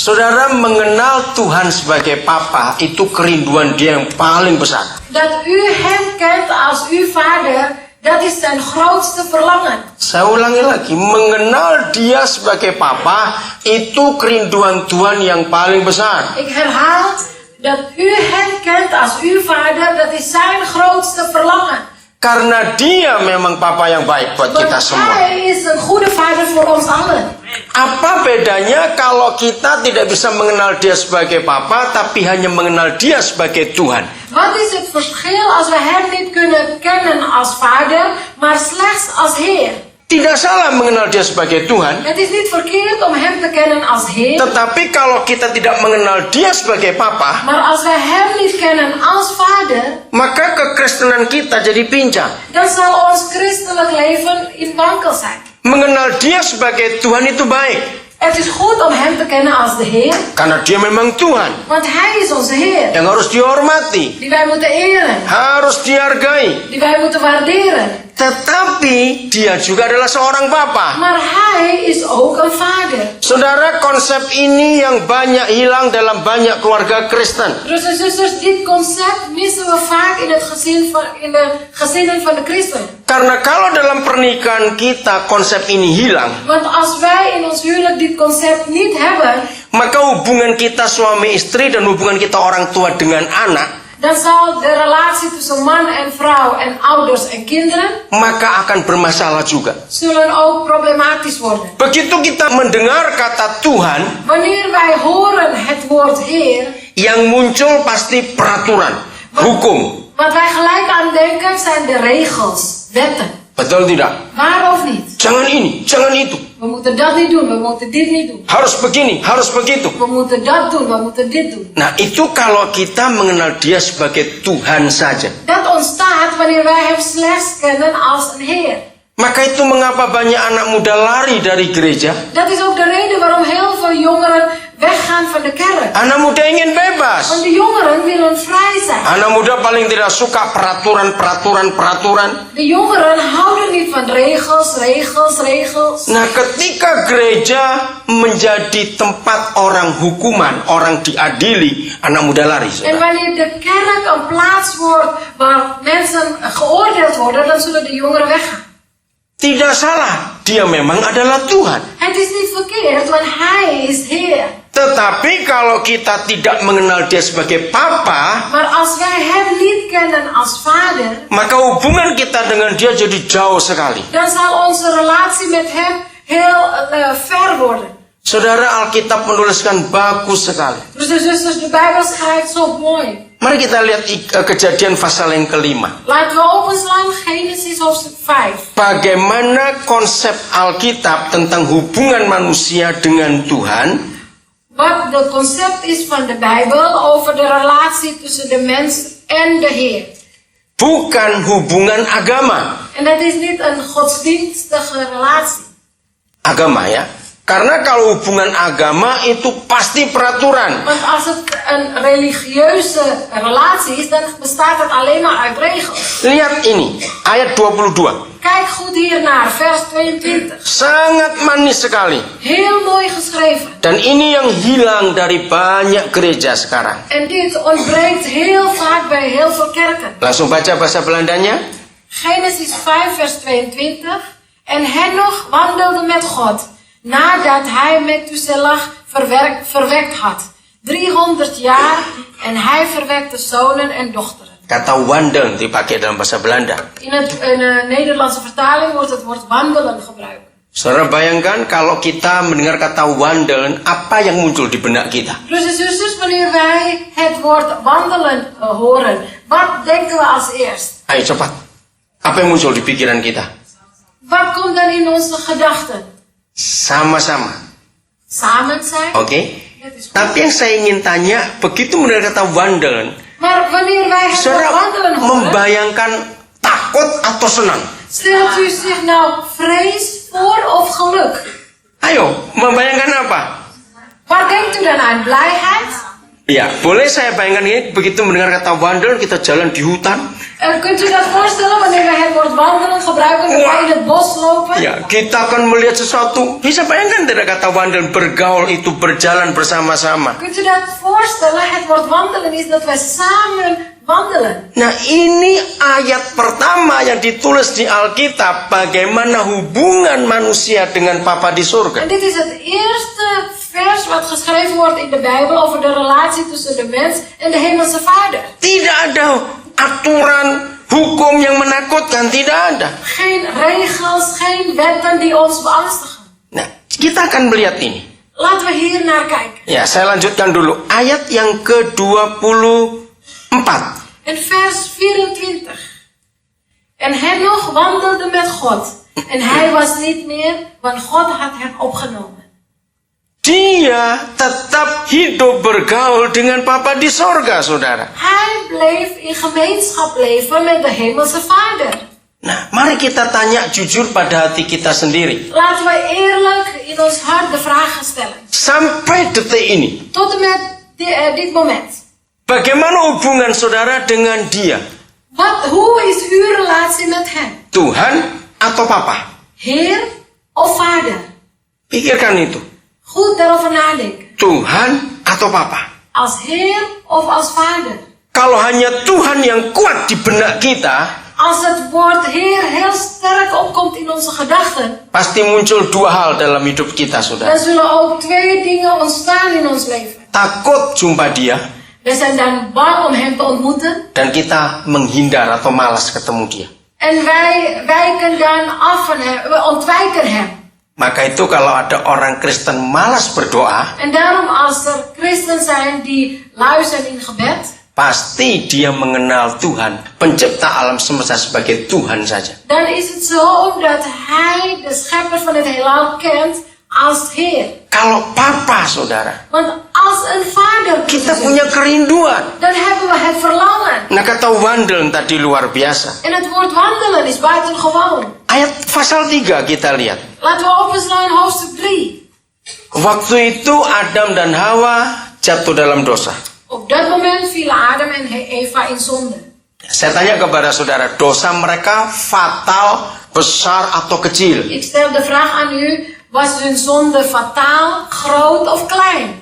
Saudara, mengenal Tuhan sebagai Papa itu kerinduan dia yang paling besar. Dat u hem kent als uw vader, dat is zijn grootste verlangen. Saya ulangi lagi, mengenal dia sebagai Papa itu kerinduan Tuhan yang paling besar. Ik herhaal, dat u hem kent als uw vader, dat is zijn grootste verlangen. Karena dia memang Papa yang baik buat kita Want semua. hij is een goede vader voor ons allen. Apa bedanya kalau kita tidak bisa mengenal dia sebagai Papa, tapi hanya mengenal dia sebagai Tuhan? Wat is het verschil als we hem niet kunnen kennen als vader, maar slechts als Heer? Tidak salah mengenal dia sebagai Tuhan. Het is niet verkeerd om hem te kennen als Heer, Tetapi kalau kita tidak mengenal dia sebagai Papa, maar als wij hem niet kennen als vader, maka kekristenan kita jadi pincang. dan zal ons christelijk leven in wankel zijn. Mengenal dia sebagai Tuhan itu baik. Het is goed om hem te kennen als de Heer, Karena dia memang Tuhan want hij is onze Heer, yang harus dihormati, die wij moeten eren, harus dihargai. die wij moeten waarderen. Tetapi dia juga adalah seorang Papa. Maar hij is ook een vader. Saudara, konsep ini yang banyak hilang dalam banyak keluarga Kristen. Broers en zusters, dit concept missen we vaak in de gezinnen van de christenen. Karena kalau dalam pernikahan kita konsep ini hilang, Want als wij in ons huwelijk dit concept niet hebben, maka hubungan kita suami istri dan hubungan kita orang tua dengan anak, dan zal de relatie tussen man en vrouw en ouders en kinderen maka akan bermasalah juga. zullen ook problematisch worden. Begitu kita mendengar kata Tuhan, Wanneer wij horen het woord Heer, yang muncul pasti peraturan, hukum. wat wij gelijk aan denken zijn de regels, wetten. Betul tidak? Waar of niet? Jangan ini, jangan itu. We moeten dat niet doen, we moeten dit niet doen. Harus begini, harus begitu. We moeten dat doen, we moeten dit doen. Nah, itu kalau kita mengenal dia sebagai Tuhan saja. Dat ontstaat wanneer wij hem slechts kennen als een Heer. Maka itu mengapa banyak anak muda lari dari gereja? Dat is ook de reden waarom heel veel jongeren weggaan van de kerk. Anak muda ingin bebas. Want de jongeren willen vrij zijn. Anak muda paling tidak suka peraturan. De jongeren houden niet van regels. Nah, ketika gereja menjadi tempat orang hukuman, orang diadili, anak muda lari. En Saudara. wanneer de kerk een plaats wordt waar mensen geoordeeld worden, dan zullen de jongeren weggaan. Tidak salah, dia memang adalah Tuhan. Het is niet verkeerd, want hij is Heer. Tetapi kalau kita tidak mengenal dia sebagai Papa, Maar als wij hem niet kennen als vader, maka hubungan kita dengan dia jadi jauh sekali. dan zal onze relatie met hem heel ver worden. Saudara, Alkitab menuliskan bagus sekali. Broers en zusters, de Bijbel schrijft zo mooi. Mari kita lihat Kejadian pasal yang kelima. Laten we openslaan Genesis hoofdstuk 5. Bagaimana konsep Alkitab tentang hubungan manusia dengan Tuhan Wat het concept is van de Bijbel over de relatie tussen de mens en de Heer. bukan hubungan agama. En dat is niet een godsdienstige relatie. Agama ya. Karena kalau hubungan agama itu pasti peraturan. Want als het een religieuze relatie is, dan bestaat het alleen maar uit regels. Lihat ini, ayat 22. Kijk goed hier naar vers 22. Sangat manis sekali. Heel mooi geschreven. Dan ini yang hilang dari banyak gereja sekarang. En dit ontbreekt heel vaak bij heel veel kerken. Langsung baca bahasa Belandanya. Genesis 5 vers 22. En Henoch wandelde met God, nadat hij Methuselah verwekt had. 300 jaar en hij verwekte zonen en dochteren. Kata wandel dipakai dalam bahasa Belanda. In de Nederlandse vertaling wordt het woord wandelen gebruikt. Saudara bayangkan kalau kita mendengar kata wandelen, apa yang muncul di benak kita? Broers en zusters, wanneer wij het woord wandelen horen, wat denken we als eerst? Ayo cepat. Apa yang muncul di pikiran kita? Wat komt dan in onze gedachten? Sama-sama. Samen zijn? Oke? Dat is goed. Tapi yang saya ingin tanya, begitu mendengar kata wandelen, Maar wanneer wij het woord saudara wandelen horen, membayangkan takut atau senang? stelt u zich nou vrees voor of geluk? Ayo, membayangkan apa? Waar denkt u dan aan? Blijheid? Ya, boleh saya bayangkan ini, begitu mendengar kata wandelen, kita jalan di hutan. Kunt u dat voorstellen wanneer we het woord wandelen gebruiken, dat wij in het bos lopen? Ya, kita akan melihat sesuatu. Bisa bayangkan tidak kata wandelen, bergaul itu berjalan bersama-sama. Kunt u dat voorstellen? Het woord wandelen is dat wij samen wandelen. Nah, ini ayat pertama yang ditulis di Alkitab, bagaimana hubungan manusia dengan Bapa di surga. En dit is het eerste vers wat geschreven wordt in de Bijbel over de relatie tussen de mens en de hemelse Vader. Tidak ada aturan hukum yang menakutkan, tidak ada. Geen regels, geen wetten die ons beangstigen. Nah, kita akan melihat ini. Laten we hier naar kijken. Ya, saya lanjutkan dulu. Ayat yang ke-24. In vers 24. En Henoch wandelde met God. En hij was niet meer, want God had hem opgenomen. Dia tetap hidup bergaul dengan Bapa di sorga, saudara. Hij bleef in gemeenschap leven met de hemelse Vader. Nah, mari kita tanya jujur pada hati kita sendiri. Laten we eerlijk in ons hart de vragen stellen. Sampai detik ini, Tot en met dit moment. bagaimana hubungan saudara dengan dia? Hoe is uw relatie met hem? Tuhan atau Papa? Heer of Vader? Pikirkan itu. Goed daarover nadenken. Tuhan atau Papa? Als Heer of als Vader? Kalau hanya Tuhan yang kuat di benak kita, Als het woord Heer heel sterk opkomt in onze gedachten, pasti muncul dua hal dalam hidup kita, dan saudara. zullen ook twee dingen ontstaan in ons leven. Takut jumpa dia, We zijn dan bang om hem te ontmoeten. dan kita menghindar atau malas ketemu dia. En wij wijken dan af van hem, we ontwijken hem. Maka itu kalau ada orang Kristen malas berdoa, En daarom als er christen zijn die lui zijn in gebed, pasti dia mengenal Tuhan, pencipta alam semesta sebagai Tuhan saja. dan is het zo dat hij de schepper van het heelal kent als Heer. Kalau Papa, saudara, Want als een vader kita punya kerinduan. dan hebben we het verlangen. Nah, kata wandelen tadi luar biasa. En het woord wandelen is buitengewoon. Ayat pasal 3 kita lihat. Laten we openslaan hoofdstuk 3. Waktu itu Adam dan Hawa jatuh dalam dosa. Op dat moment vielen Adam en Eva in zonde. Saya tanya kepada saudara, dosa mereka fatal, besar atau kecil? Ik stel de vraag aan u, was hun zonde fataal, groot of klein?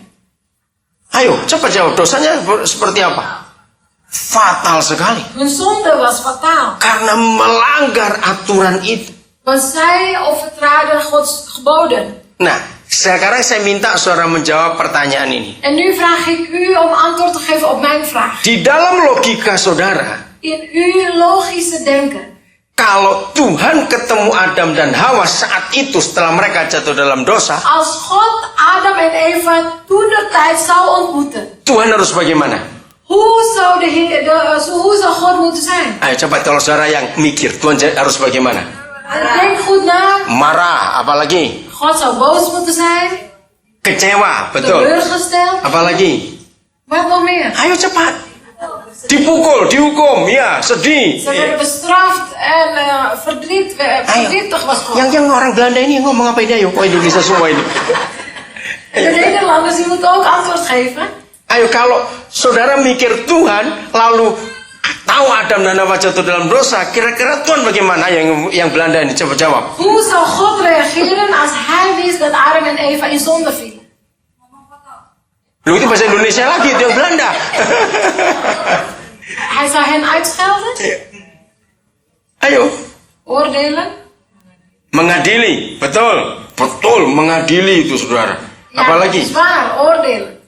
Ayo, cepat jawab. Dosanya seperti apa? Fatal sekali. Hun zonde was fataal. Karena melanggar aturan itu. Want zij overtraden Gods geboden. Nah, sekarang saya minta saudara menjawab pertanyaan ini. En nu vraag ik u om antwoord te geven op mijn vraag. Di dalam logika saudara, In uw logische denken. kalau Tuhan ketemu Adam dan Hawa saat itu setelah mereka jatuh dalam dosa, Als God Adam en Eva toentertijd zou ontmoeten. Tuhan harus bagaimana? Hoe zou God moeten zijn? Ayo coba kalau saudara yang mikir, Tuhan harus bagaimana? Denk goed na. Marah, apalagi? God zou boos moeten zijn. Kecewa, betul. Teleurgesteld. Apalagi? Wat nog meer? Ayo cepat. Dipukul, dihukum, ya, sedih. Ze werden bestraft en verdrietig was God. Yang orang Belanda ini ngomong apa ini? Ayo, oh Indonesia semua ini. De Nederlanders die moeten ook antwoord geven. Ayo, kalau saudara mikir Tuhan, lalu tahu Adam dan Hawa jatuh dalam dosa, kira-kira Tuhan bagaimana? Yang Belanda ini, coba jawab. Hoe zou God reageren als hij wist dat Adam en Eva in zonde vielen? Lu itu bahasa Indonesia lagi, itu yang Belanda. Hij zou hen uitschelden, Ayo, oordelen. mengadili, betul, betul, mengadili itu saudara. Ja, Apalagi? zwaar, oordelen.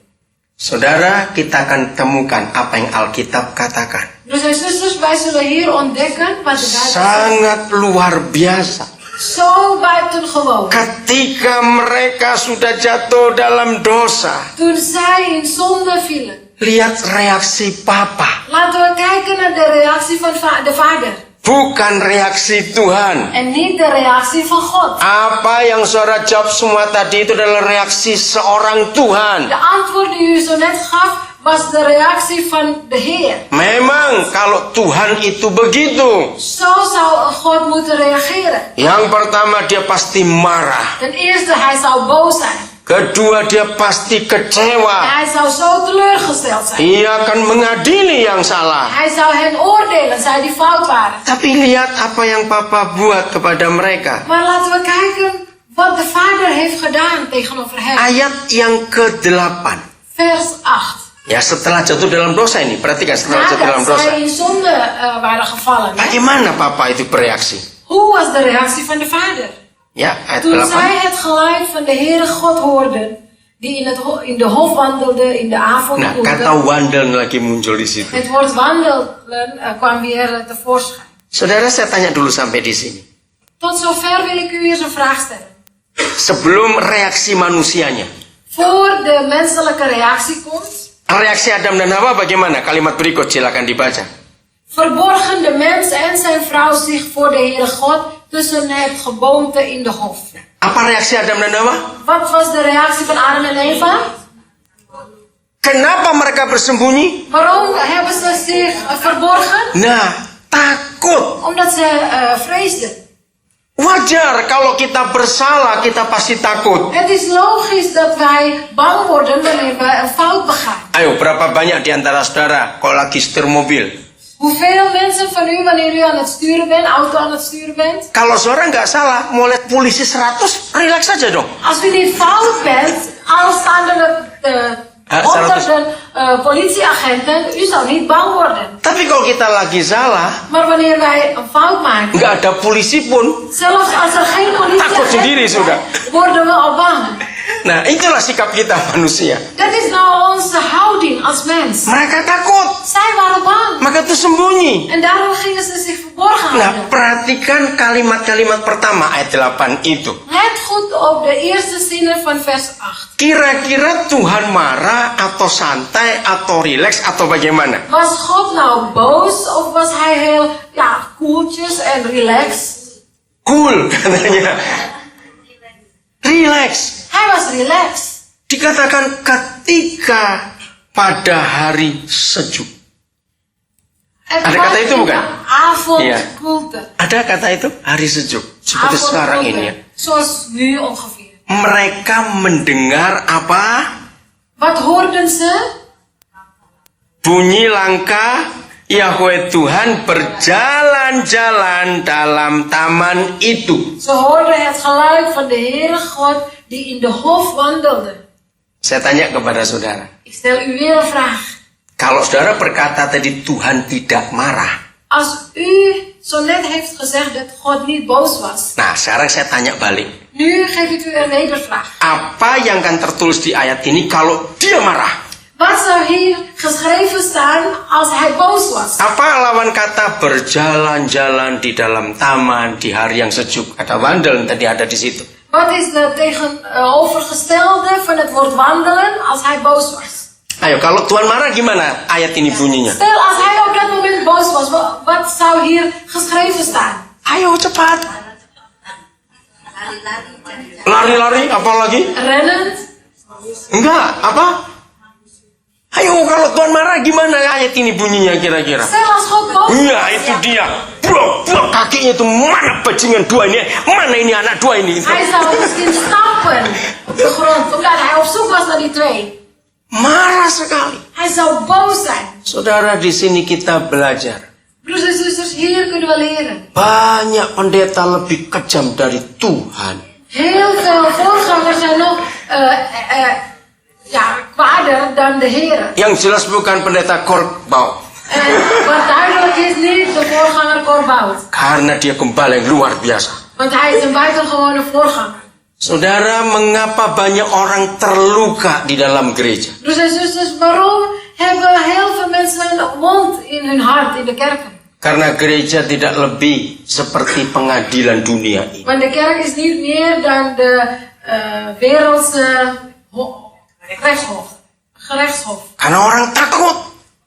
Saudara, kita akan temukan apa yang Alkitab katakan. Broers en zusters, wij zullen hier ontdekken wat de Bijbel zegt. Sangat luar biasa. Zo buitengewoon. Ketika mereka sudah jatuh dalam dosa, Toen zij in zonde vielen. lihat reaksi Papa, Laten we kijken naar de reactie van de Vader. bukan reaksi Tuhan. En niet de reactie van God. Apa yang saudara jawab semua tadi itu adalah reaksi seorang Tuhan. De antwoord die u zo net gaf was de reactie van de Heer. Memang kalau Tuhan itu begitu. Zo zou God moeten reageren. Yang pertama dia pasti marah. Ten eerste, hij zou boos zijn. Kedua, dia pasti kecewa. Hij zou zo teleurgesteld zijn. Ia akan mengadili yang salah. Hij zou hen oordelen, zij die fout waren. Tapi lihat apa yang Papa buat kepada mereka. Maar laten we kijken wat de vader heeft gedaan tegenover hen. Ayat yang ke-8. Vers 8. Ya, setelah jatuh dalam dosa ini. Perhatikan, setelah jatuh dalam Nadat dosa. zij in zonde waren gevallen. Bagaimana Papa itu bereaksi? Hoe was de reactie van de vader? Ya, ayat Toen ke-8. zij het geluid van de Heere God hoorden, die in de hof wandelde in de Nah, avonduren. kata wandel lagi muncul di situ. Het woord wandelen kwam weer tevoorschijn. Saudara, saya tanya dulu sampai di sini. Tot zover wil ik u weer een vraag stellen. Sebelum reaksi manusianya, Voor de menselijke reactie komt, reaksi Adam dan Hawa bagaimana? Kalimat berikut silakan dibaca. verborgen de mens en zijn vrouw zich voor de Heere God tussen het geboomte in de hof. Apa reaksi Adam dan Hawa? Wat was de reactie van Adam en Eva? Kenapa mereka bersembunyi? Waarom hebben ze zich verborgen? Nah, takut. Omdat ze vreesden. Wajar kalau kita bersalah, kita pasti takut. Het is logisch dat wij bang worden wanneer we een fout begaan. Ayo, berapa banyak di antara saudara kalau lagi setir mobil? Hoeveel mensen van u, wanneer u aan het sturen bent, auto aan het sturen bent, Kalau saudara nggak salah, mau lihat polisi 100, relax saja dong. als u niet fout bent, al staan er honderden politieagenten, u zou niet bang worden. Tapi kalau kita lagi salah, Maar wanneer wij een fout maken, nggak ada polisi pun. zelfs als er geen Takut sendiri, politieagenten sudah. zijn, worden we al bang. Nah, itulah sikap kita manusia. Dat is nou onze houding als mens. Mereka takut, Zij waren bang. maka itu sembunyi. En daarom gingen ze zich verborgen Nah, houden. perhatikan kalimat-kalimat pertama ayat 8 itu. Let goed op de eerste zinnen van vers 8. Kira-kira Tuhan marah atau santai atau rileks atau bagaimana? Was God nou boos of was hij heel koeltjes en relaxed? Cool katanya. Relax. Hij was relaxed. Dikatakan ketika pada hari sejuk. Het Ada was kata itu in bukan? de avondkoelte. Ada kata itu hari sejuk. Seperti sekarang ini ya. Zoals nu ongeveer. Mereka mendengar apa? Wat hoorden ze? Bunyi langkah Yahweh Tuhan berjalan-jalan dalam taman itu. Ze hoorden het geluid van de Heere God die in de hof wandelde. Saya tanya kepada saudara. Ik stel u weer een vraag. Kalau saudara berkata tadi Tuhan tidak marah. Als u zo net heeft gezegd dat God niet boos was. Nah, sekarang saya tanya balik. Nu geef ik u een wedervraag. Apa yang akan tertulis di ayat ini kalau dia marah? Wat zou hier geschreven staan als hij boos was? Apa lawan kata berjalan-jalan di dalam taman di hari yang sejuk? Ada wandel yang tadi ada di situ. Wat is de tegenovergestelde van het woord wandelen als hij boos was? Ayo, kalau Tuhan marah gimana ayat ini bunyinya? Stel als hij op dat moment boos was, wat zou hier geschreven staan? Ayo cepat. Lari-lari, apa lagi? Rennend? Enggak, apa? Ayo, kalau Tuhan marah gimana ayat ini bunyinya kira-kira? Stel als God boos was. Iya, itu dia. Bro, kakinya itu mana bajingan dua ini? Mana ini anak dua ini? Hij zou misschien stampen op de grond, omdat hij op zoek was naar die twee. Marah sekali. Hij zou boos zijn. Saudara, di sini kita belajar. Broers en zusters, hier kunnen we leren. Banyak pendeta lebih kejam dari Tuhan. Heel veel voorgangers zijn nog kwader dan de Heer. Yang jelas bukan pendeta Korbau. En wat duidelijk is, niet de voorganger Korbout. Karena dia gembala yang luar biasa. Want hij is een buitengewone voorganger. Saudara, mengapa banyak orang terluka di dalam gereja? Broers en zusters, waarom hebben heel veel mensen een wond in hun hart in de kerken? Karena gereja tidak lebih seperti pengadilan dunia ini. Want de kerk is niet meer dan de wereldse gerechtshof. Karena orang takut.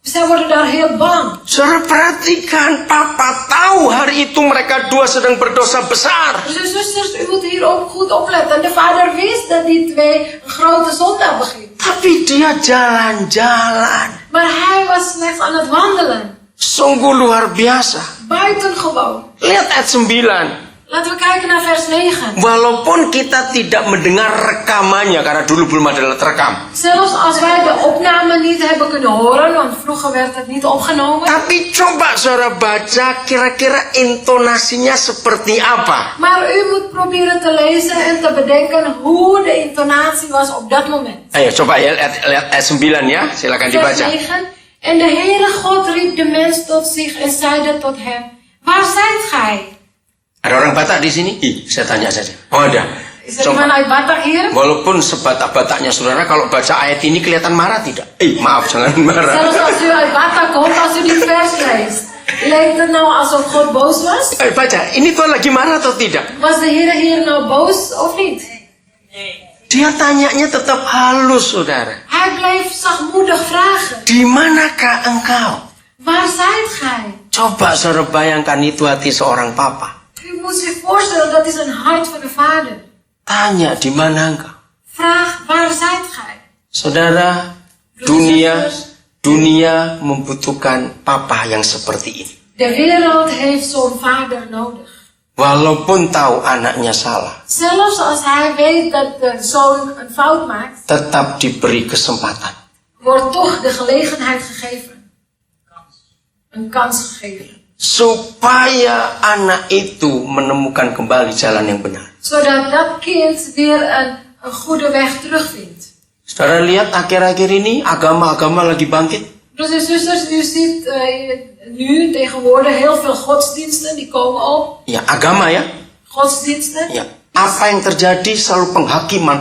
Zij worden daar heel bang. Saudara perhatikan, Papa tahu hari itu mereka dua sedang berdosa besar. Broers en zusters, u moet hier ook goed opletten. De vader wist dat die twee een grote zonde begingen. Tapi dia jalan-jalan. Maar hij was slechts aan het wandelen. Sungguh luar biasa. Buitengewoon. Lihat ayat 9. Laten we kijken naar vers 9. Walaupun kita tidak mendengar rekamannya, karena dulu belum ada alat rekam. Zelfs als wij de opname niet hebben kunnen horen, want vroeger werd het niet opgenomen. Tapi coba saudara baca kira-kira intonasinya seperti apa. Maar u moet proberen te lezen en te bedenken hoe de intonatie was op dat moment. Ayo coba ya, lihat ayat 9 ya, silakan Vers dibaca. 9. En de Heere God riep de mens tot zich en zeide tot hem, waar zijt gij? Ada orang Batak di sini? Saya tanya saja. Oh ada. Is er iemand uit Batak hier? Walaupun sebatak-bataknya saudara, kalau baca ayat ini kelihatan marah tidak? Maaf, jangan marah. Zelfs als u uit Batak komt, als u die vers leest. Leek het nou alsof God boos was? Baca, ini Tuhan lagi marah atau tidak? Was de Heere hier nou boos of niet? Dia tanyanya tetap halus, saudara. Hij bleef zachtmoedig vragen. Di manakah engkau? Waar zijt gij? Coba saudara bayangkan itu hati seorang papa. U moet zich voorstellen, dat is een hart van de vader. Tanya, di mana engkau? Vraag, waar zijt gij? Saudara, dunia membutuhkan papa yang seperti ini. De wereld heeft zo'n vader nodig. Walaupun tahu anaknya salah, Zelfs als hij weet dat de zoon een fout maakt, tetap diberi kesempatan. wordt toch de gelegenheid gegeven. Een kans gegeven. Supaya anak itu menemukan kembali jalan yang benar. Zodat dat kind weer een goede weg terugvindt. Saudara lihat akhir-akhir ini agama-agama lagi bangkit. Broers en zusters, u ziet nu tegenwoordig heel veel godsdiensten die komen op. Ya, agama ya. Godsdiensten. Ya. Apa yang terjadi selalu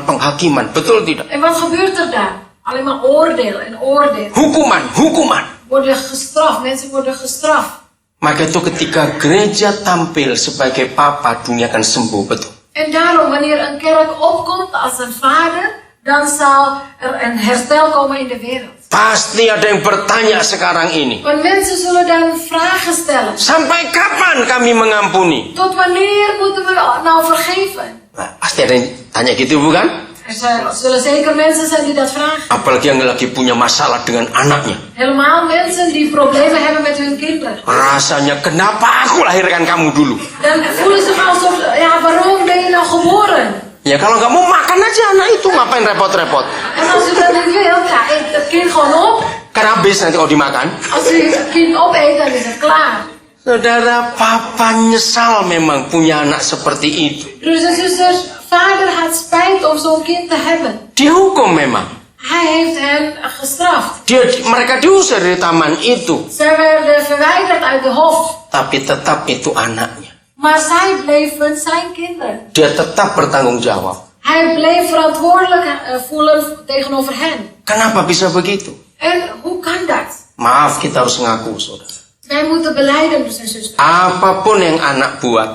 penghakiman. Betul tidak? En wat gebeurt er daar? Alleen maar oordeel en oordeel. Hukuman. Worden gestraft, mensen worden gestraft. Maka itu ketika gereja tampil sebagai papa, dunia akan sembuh, betul. En daarom, wanneer een kerk opkomt als een vader, dan zal er een herstel komen in de wereld. Pasti ada yang bertanya sekarang ini. Want mensen zullen dan vragen stellen. Sampai kapan kami mengampuni? Tot wanneer moeten we nou vergeven? Nah, pasti ada yang tanya gitu, bukan? Er zullen zeker mensen zijn die dat vragen. Apalagi yang lagi punya masalah dengan anaknya. Helemaal mensen die problemen hebben met hun kinderen. Rasanya, kenapa aku lahirkan kamu dulu? Dan voelen ze alsof, ja, waarom ben je nou geboren? Ya kalau nggak mau makan aja anak itu, ngapain repot-repot? En als u dat niet wil, ja, eet het kind gewoon op. Kan habis nanti kalau dimakan. Als u het kind opeet, dan is het klaar. Saudara, papa nyesal memang punya anak seperti itu. Broers en zusters, vader had spijt om zo'n kind te hebben. Dihukum memang. Hij heeft hen gestraft. Mereka diusir dari taman itu. Zij werden verwijderd uit de hof. Tapi tetap itu anaknya. Maar zij bleven zijn kinderen. Dia tetap bertanggung jawab. Hij bleef verantwoordelijk voelen tegenover hen. Kenapa bisa begitu? En hoe kan dat? Maaf, kita harus ngaku, saudara. Wij moeten belijden, broers en zusters. Apapun yang anak buat,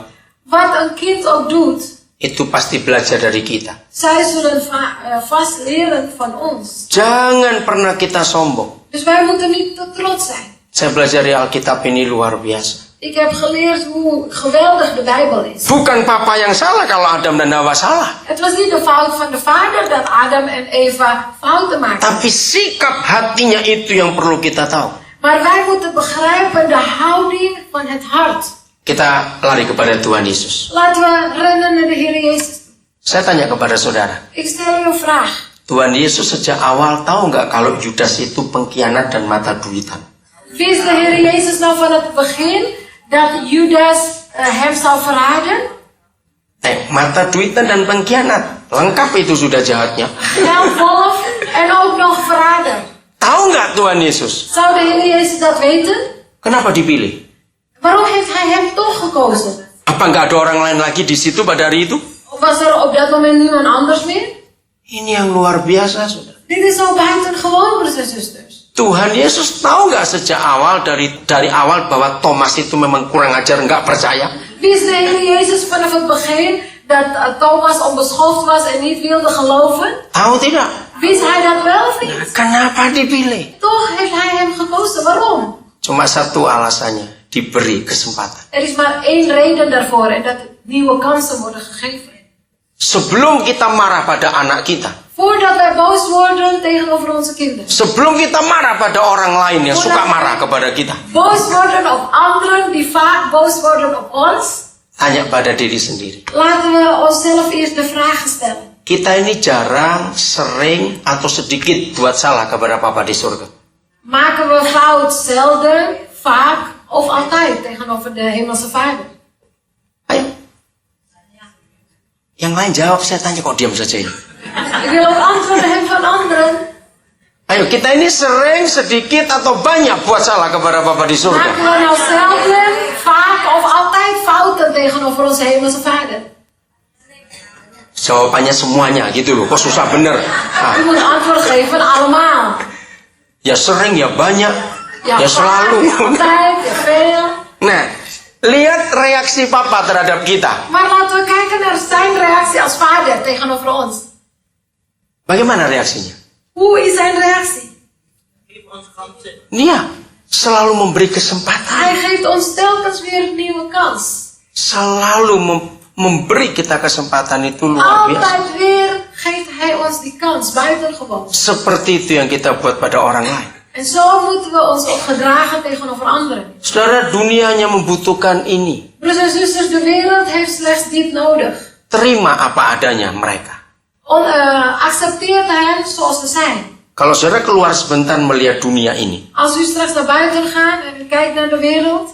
Wat een kind ook doet, itu pasti belajar dari kita. zij zullen vast leren van ons. Jangan pernah kita sombong. Dus wij moeten niet te trots zijn. Saya belajar di Alkitab ini luar biasa. Ik heb geleerd hoe geweldig de Bijbel is. Bukan papa yang salah kalau Adam dan Hawa salah. Het was niet de fout van de vader dat Adam en Eva fouten maakten. Tapi sikap hatinya itu yang perlu kita tahu. Maar wij moeten begrijpen de houding van het hart. Kita lari kepada Tuhan Yesus. Laten we rennen naar de Heer Jezus. Saya tanya kepada saudara. Ik stel u een vraag. Tuhan Yesus sejak awal tahu nggak kalau Judas itu pengkhianat dan mata duitan? Wist de Heer Jezus nou van het begin dat Judas hem zou verraden? Mata duitan dan pengkhianat. Lengkap itu sudah jahatnya. Geldwolf en ook nog verrader. Tahu nggak Tuhan Yesus? Zou de Heer Jezus dat weten? Kenapa dipilih? Waarom heeft hij hem toch gekozen? Apa nggak ada orang lain lagi di situ pada hari itu? Of was er op dat moment niemand anders meer? Ini yang luar biasa, saudara. Dit is zo buitengewoon, broers en zusters. Tuhan Yesus tahu nggak sejak awal dari awal bahwa Thomas itu memang kurang ajar, nggak percaya? Wist de Heer Jezus vanaf het begin dat Thomas onbeschoft was en niet wilde geloven? Tahu tidak? Wist hij dat wel of niet? Kenapa dipilih? Toch heeft hij hem gekozen. Waarom? Cuma satu alasannya, diberi kesempatan. Er is maar één reden daarvoor en dat nieuwe kansen worden gegeven. Sebelum kita marah pada anak kita, Voordat wij boos worden tegenover onze kinderen. sebelum kita marah pada orang lain yang suka marah kepada kita, Boos worden op anderen die vaak boos worden op ons. tanya pada diri sendiri. Laten we onszelf eerst de vragen stellen. Kita ini jarang, sering, atau sedikit buat salah kepada Papa di surga. Maken we fout zelden, vaak of altijd tegenover de hemelse Vader? Ayo. Yang lain jawab, saya tanya kok diam saja ini. Ik wil ook antwoorden hebben van anderen. Ayo, kita ini sering, sedikit, atau banyak buat salah kepada Papa di surga. Maken we nou zelden, vaak of altijd fouten tegenover onze hemelse Vader? Jawabannya semuanya gitu loh, kok susah bener. U moet antwoord geven, allemaal. Ya sering, ya banyak, Ja, ya vaak, selalu. ja, altijd, ja, veel. Nah, lihat reaksi Papa terhadap kita. Maar laten we kijken naar zijn reactie als vader tegenover ons. Bagaimana reaksinya? Hoe is zijn reactie? Dia selalu memberi kesempatan. Hij geeft ons telkens weer een nieuwe kans. Selalu memberi kita kesempatan itu luar biasa. Altijd weer geeft hij ons die kans, buitengewoon. Seperti itu yang kita buat pada orang lain. En zo moeten we ons ook gedragen tegenover anderen. Saudara, dunianya membutuhkan ini. Broers en zusters, de wereld heeft slechts dit nodig. Terima apa adanya mereka. Accepteer hen zoals ze zijn. Kalau saudara keluar sebentar melihat dunia ini, Als u straks naar buiten gaat en u kijkt naar de wereld.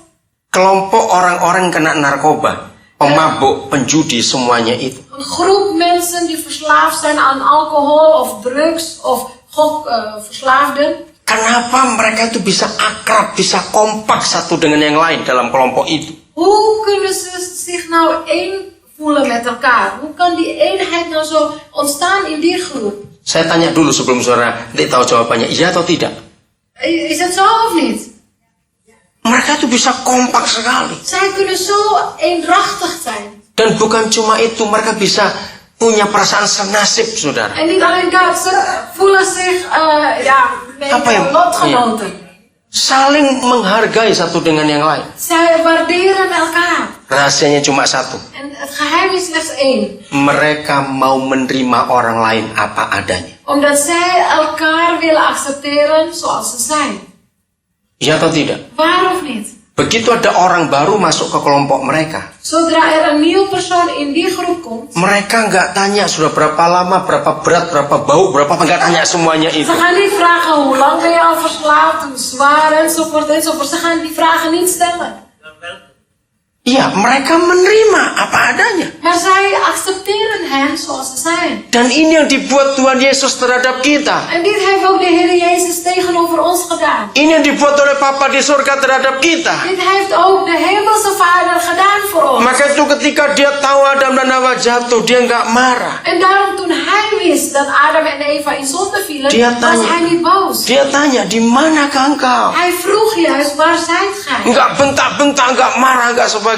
kelompok orang-orang kena narkoba, pemabuk, penjudi, semuanya itu. Een groep mensen die verslaafd zijn aan alcohol of drugs of gokverslaafden. Kenapa mereka itu bisa akrab, bisa kompak satu dengan yang lain dalam kelompok itu? Hoe kunnen ze zich nou één voelen met elkaar? Hoe kan die eenheid nou zo ontstaan in die groep? Saya tanya dulu sebelum saudara nanti tahu jawabannya, iya atau tidak? Is het zo of niet? Mereka itu bisa kompak sekali. Zij kunnen zo eendrachtig zijn. Dan bukan cuma itu, mereka bisa punya perasaan senasib, saudara. En niet alleen dat, ze voelen zich Apa ya? lotgenoten. Saling menghargai satu dengan yang lain. Zij waarderen elkaar. Rahasianya cuma satu. En het geheim is slechts één. Mereka mau menerima orang lain apa adanya. Omdat zij elkaar willen accepteren zoals ze zijn. Iya atau tidak? Waar of niet? Begitu ada orang baru masuk ke kelompok mereka, Zodra er een nieuw persoon in die groep komt. mereka nggak tanya sudah berapa lama, berapa berat, berapa bau, berapa, nggak tanya semuanya itu. Ze gaan niet vragen hoe lang ben je al verslaafd, hoe zwaar enzovoort enzovoort. Ze gaan die vragen niet stellen. Iya, mereka menerima apa adanya. Maar zij accepteren hen zoals ze zijn. Dan ini yang dibuat Tuhan Yesus terhadap kita. En dit heeft ook de Heer Jezus tegenover ons gedaan. Ini yang dibuat oleh Papa di surga terhadap kita. Dit heeft ook de Hemelse Vader gedaan voor ons. Maka itu ketika dia tahu Adam dan Hawa jatuh, dia nggak marah. En daarom toen hij wist dat Adam en Eva in zonde vielen, Dia was tanya. hij niet boos. Dia tanya, di manakah engkau? Hij vroeg juist, waar zijt gij? Nggak bentak-bentak, nggak marah, nggak sebagainya.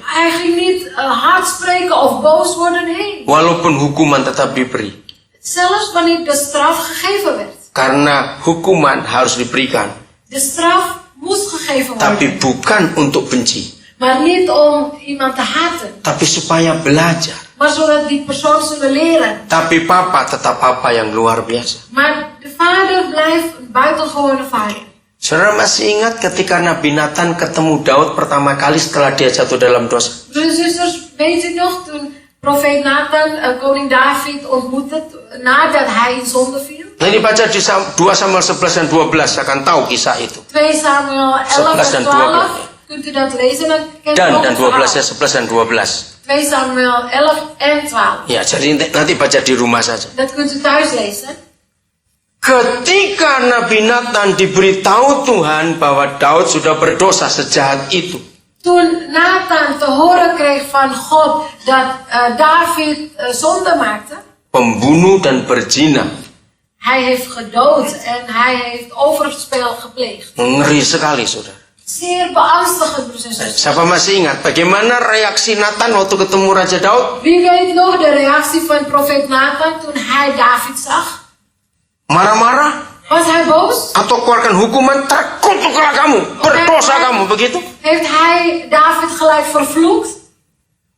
Hij ging niet hard spreken of boos worden heen. Walaupun hukuman tetap diberi. Zelfs wanneer de straf gegeven werd. Karena hukuman harus diberikan. De straf moest gegeven worden. Tapi bukan untuk benci. Maar niet om iemand te haten. Tapi supaya belajar. Maar zodat die persoon zullen leren. Tapi Papa tetap Papa yang luar biasa. Maar de vader blijft een buitengewone vader. Saudara masih ingat ketika Nabi Nathan ketemu Daud pertama kali setelah dia jatuh dalam dosa? Broers en zusters, weet u nog toen profeet Nathan koning David ontmoette nadat hij in zonde viel? Nah, ini baca di 2 Samuel 11 dan 12 akan tahu kisah itu. 2 Samuel 11 11 en en 12. Kunt u dat lezen? Dan kent u ook Dan het 12 ya, verhaal. 11 dan 12. 2 Samuel 11 en 12. Ya, jadi nanti baca di rumah saja. Dat kunt u thuis lezen. Ketika Nabi Nathan diberitahu Tuhan bahwa Daud sudah berdosa sejahat itu, Toen Nathan te horen kreeg van God dat David zonde maakte. pembunuh dan berzina. Hij heeft gedood en hij heeft overspel gepleegd. Ngeri sekali, saudara. Zeer beangstigend, broers en zusters. Siapa masih ingat bagaimana reaksi Nathan waktu ketemu Raja Daud? Wie weet nog de reactie van profeet Nathan toen hij David zag? Marah-marah? Was hij boos? Atau keluarkan hukuman, terkutuklah kamu, berdosa kamu, begitu? Heeft hij David gelijk vervloekt?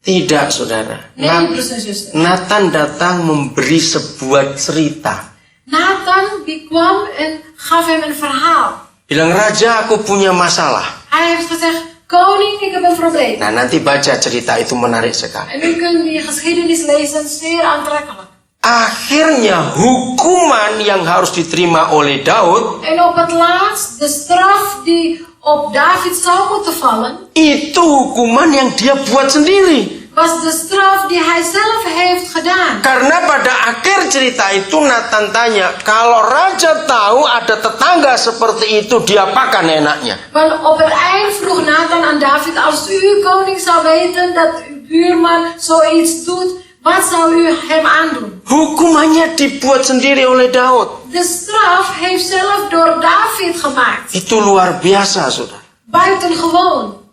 Tidak, saudara. Nee, broers en zusters. Nathan datang memberi sebuah cerita. Nathan die kwam en gaf hem een verhaal. Bilang, Raja, aku punya masalah. Hij heeft gezegd, Koning, ik heb een probleem. Nah, nanti baca cerita itu menarik sekali. En u kunt die geschiedenis lezen, zeer aantrekkelijk. Akhirnya hukuman yang harus diterima oleh Daud En op het laatst, de straf die op David zou moeten vallen, itu hukuman yang dia buat sendiri. was de straf die hij zelf heeft gedaan. Karena pada akhir cerita itu Nathan tanya, kalau raja tahu ada tetangga seperti itu, diapakan enaknya? Want op het eind vroeg Nathan aan David, als u koning zou weten dat uw buurman zoiets doet, wat zou u hem aandoen? Hukumannya dibuat sendiri oleh Daud. De straf heeft zelf door David gemaakt. Itu luar biasa, saudara. Buitengewoon.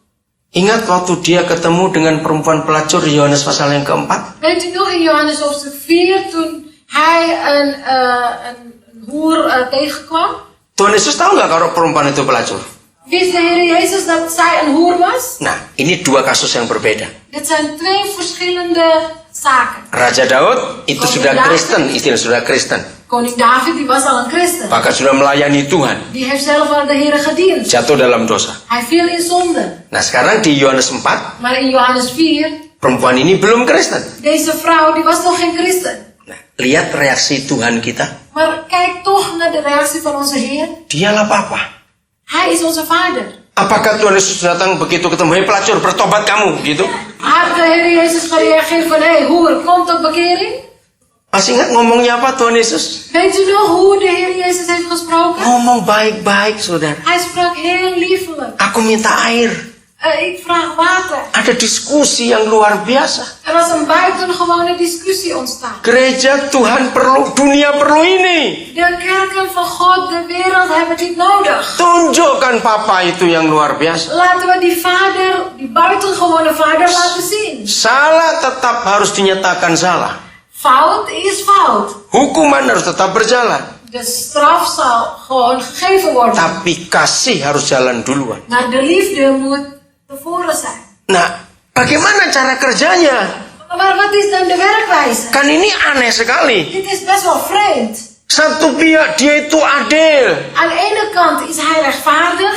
Ingat waktu dia ketemu dengan perempuan pelacur di Yohanes pasal yang keempat? Weet u nog in Johannes hoofdstuk 4 toen hij een hoer tegenkwam? Tuhan Yesus tahu nggak kalau perempuan itu pelacur? Wist de Heer Jezus dat zij een hoer was? Nah, ini dua kasus yang berbeda. Dit zijn twee verschillende zaken. Raja Daud itu sudah Kristen, istilah sudah Kristen. Koning David die was al een christen. Bahkan sudah melayani Tuhan. Die heeft zelf al de Heer gediend. Jatuh dalam dosa. Hij viel in zonde. Nah, sekarang di Yohanes 4, Maar in Johannes 4, perempuan ini belum Kristen. deze vrouw die was nog geen christen. Nah, lihat reaksi Tuhan kita. Maar kijk toch naar de reactie van onze Heer. Dialah Papa. Hij is onze vader. Apakah Tuhan Yesus datang begitu ketemu, hei pelacur, bertobat kamu, gitu? Had de Heer Jezus gereageerd van, hé hoer, kom tot bekering? Masih ingat ngomongnya apa Tuhan Yesus? Weet u nog hoe de Heer Jezus heeft gesproken? Ngomong baik-baik, saudara. Hij sprak heel liefelijk. Aku minta air. Ik vraag water. Ada diskusi yang luar biasa. Er was een buitengewone discussie ontstaan. Gereja Tuhan perlu, dunia perlu ini. De kerken van God, de wereld hebben dit nodig. Tunjukkan Papa itu yang luar biasa. Laten we die vader, die buitengewone vader laten zien. Salah tetap harus dinyatakan salah. Fout is fout. Hukuman harus tetap berjalan. De straf zal gewoon gegeven worden. Tapi kasih harus jalan duluan. Maar de liefde moet tevoren zijn. Nah, bagaimana cara kerjanya? Maar wat is dan de werkwijze? Kan ini aneh sekali. Dit is best wel vreemd. Satu pihak dia itu adil. Aan de ene kant is hij rechtvaardig.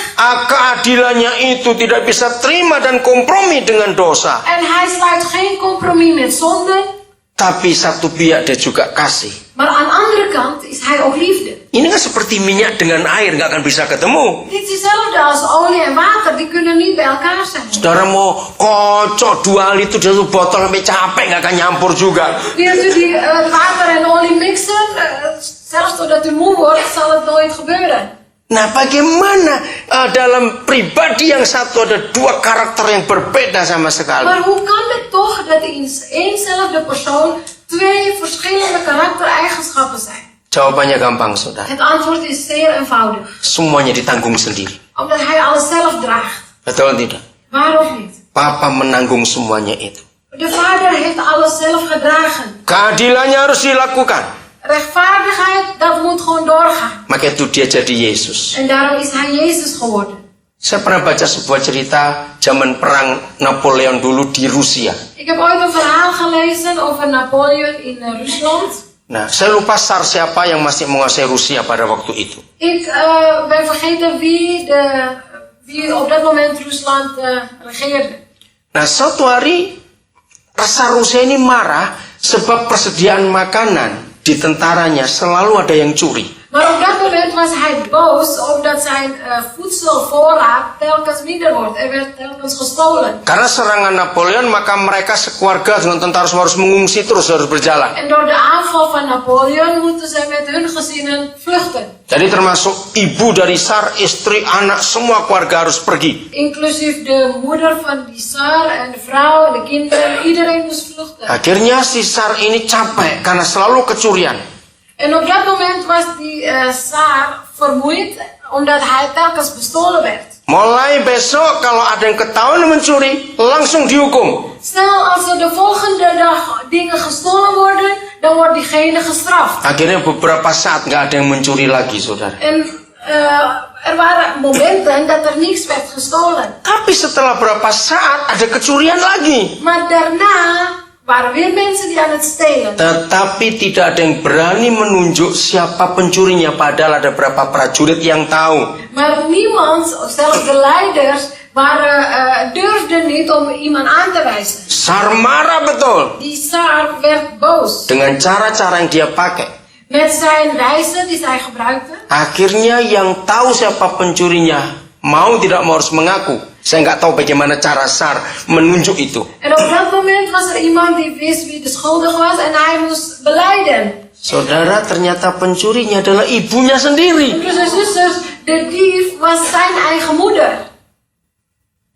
Keadilannya itu tidak bisa terima dan kompromi dengan dosa. En hij sluit geen compromis met zonde. Tapi satu pihak dia juga kasih. Maar aan de andere kant is hij ook liefde. Ini kan seperti minyak dengan air, nggak akan bisa ketemu. Dit is hetzelfde als olie en water, die kunnen niet bij elkaar zijn. Saudara mau kocok 2 liter dari botol sampai capek, nggak akan nyampur juga. Wilt u die water en olie mixen, zelfs totdat u moe wordt, zal het nooit gebeuren. Nah, bagaimana dalam pribadi yang satu ada 2 karakter yang berbeda sama sekali? Maar hoe kan het toch dat in éénzelfde persoon 2 verschillende karaktereigenschappen zijn? Jawabannya gampang, saudara. Het antwoord is zeer eenvoudig. Semuanya ditanggung sendiri. Omdat hij alles zelf draagt. Betul tidak? Waarom niet? Papa menanggung semuanya itu. De vader heeft alles zelf gedragen. Keadilannya harus dilakukan. Rechtvaardigheid, dat moet gewoon doorgaan. Maka itu dia jadi Yesus. En daarom is hij Jezus geworden. Saya pernah baca sebuah cerita zaman perang Napoleon dulu di Rusia. Ik heb ooit een verhaal gelezen over Napoleon in Rusland. Nah, saya lupa Tsar siapa yang masih menguasai Rusia pada waktu itu. Ik ben vergeten wie op dat moment Rusland regeerde. Nah, suatu hari Tsar Rusia ini marah sebab persediaan makanan di tentaranya selalu ada yang curi. Maar op dat moment was hij boos omdat zijn voedselvoorraad telkens minder wordt. Er werd telkens gestolen. Karena serangan Napoleon, maka mereka sekeluarga dengan tentara semua harus mengungsi terus harus berjalan. En door de aanval van Napoleon moeten zij met hun gezinnen vluchten. Jadi termasuk ibu dari Tsar, istri, anak, semua keluarga harus pergi. Inclusief de moeder van die Tsar en de vrouw en de kinderen. Iedereen moest vluchten. Akhirnya si Tsar ini capek karena selalu kecurian. En op dat moment was die Tsar vermoeid omdat hij telkens bestolen werd. Mulai besok kalau ada yang ketahuan mencuri, langsung dihukum. Stel als er de volgende dag dingen gestolen worden, dan wordt diegene gestraft. Akhirnya beberapa saat nggak ada yang mencuri lagi, saudara. En er waren momenten dat er niets werd gestolen. Tapi setelah beberapa saat ada kecurian lagi. Maar daarna waren weer mensen die aan het stelen. Tetapi tidak ada yang berani menunjuk siapa pencurinya, padahal ada beberapa prajurit yang tahu. Maar niemand, zelfs de leiders, durfden niet om iemand aan te wijzen. Sar marah betul Die Sar werd boos. dengan cara-cara yang dia pakai. Met zijn wijze die zij gebruikte. Akhirnya yang tahu siapa pencurinya mau tidak mau harus mengaku. Saya nggak tahu bagaimana cara Sar menunjuk itu. En op dat moment was er iemand die wist wie de schuldige was en hij moest belijden. Saudara, ternyata pencurinya adalah ibunya sendiri. Broers en zusters, de dief was zijn eigen moeder.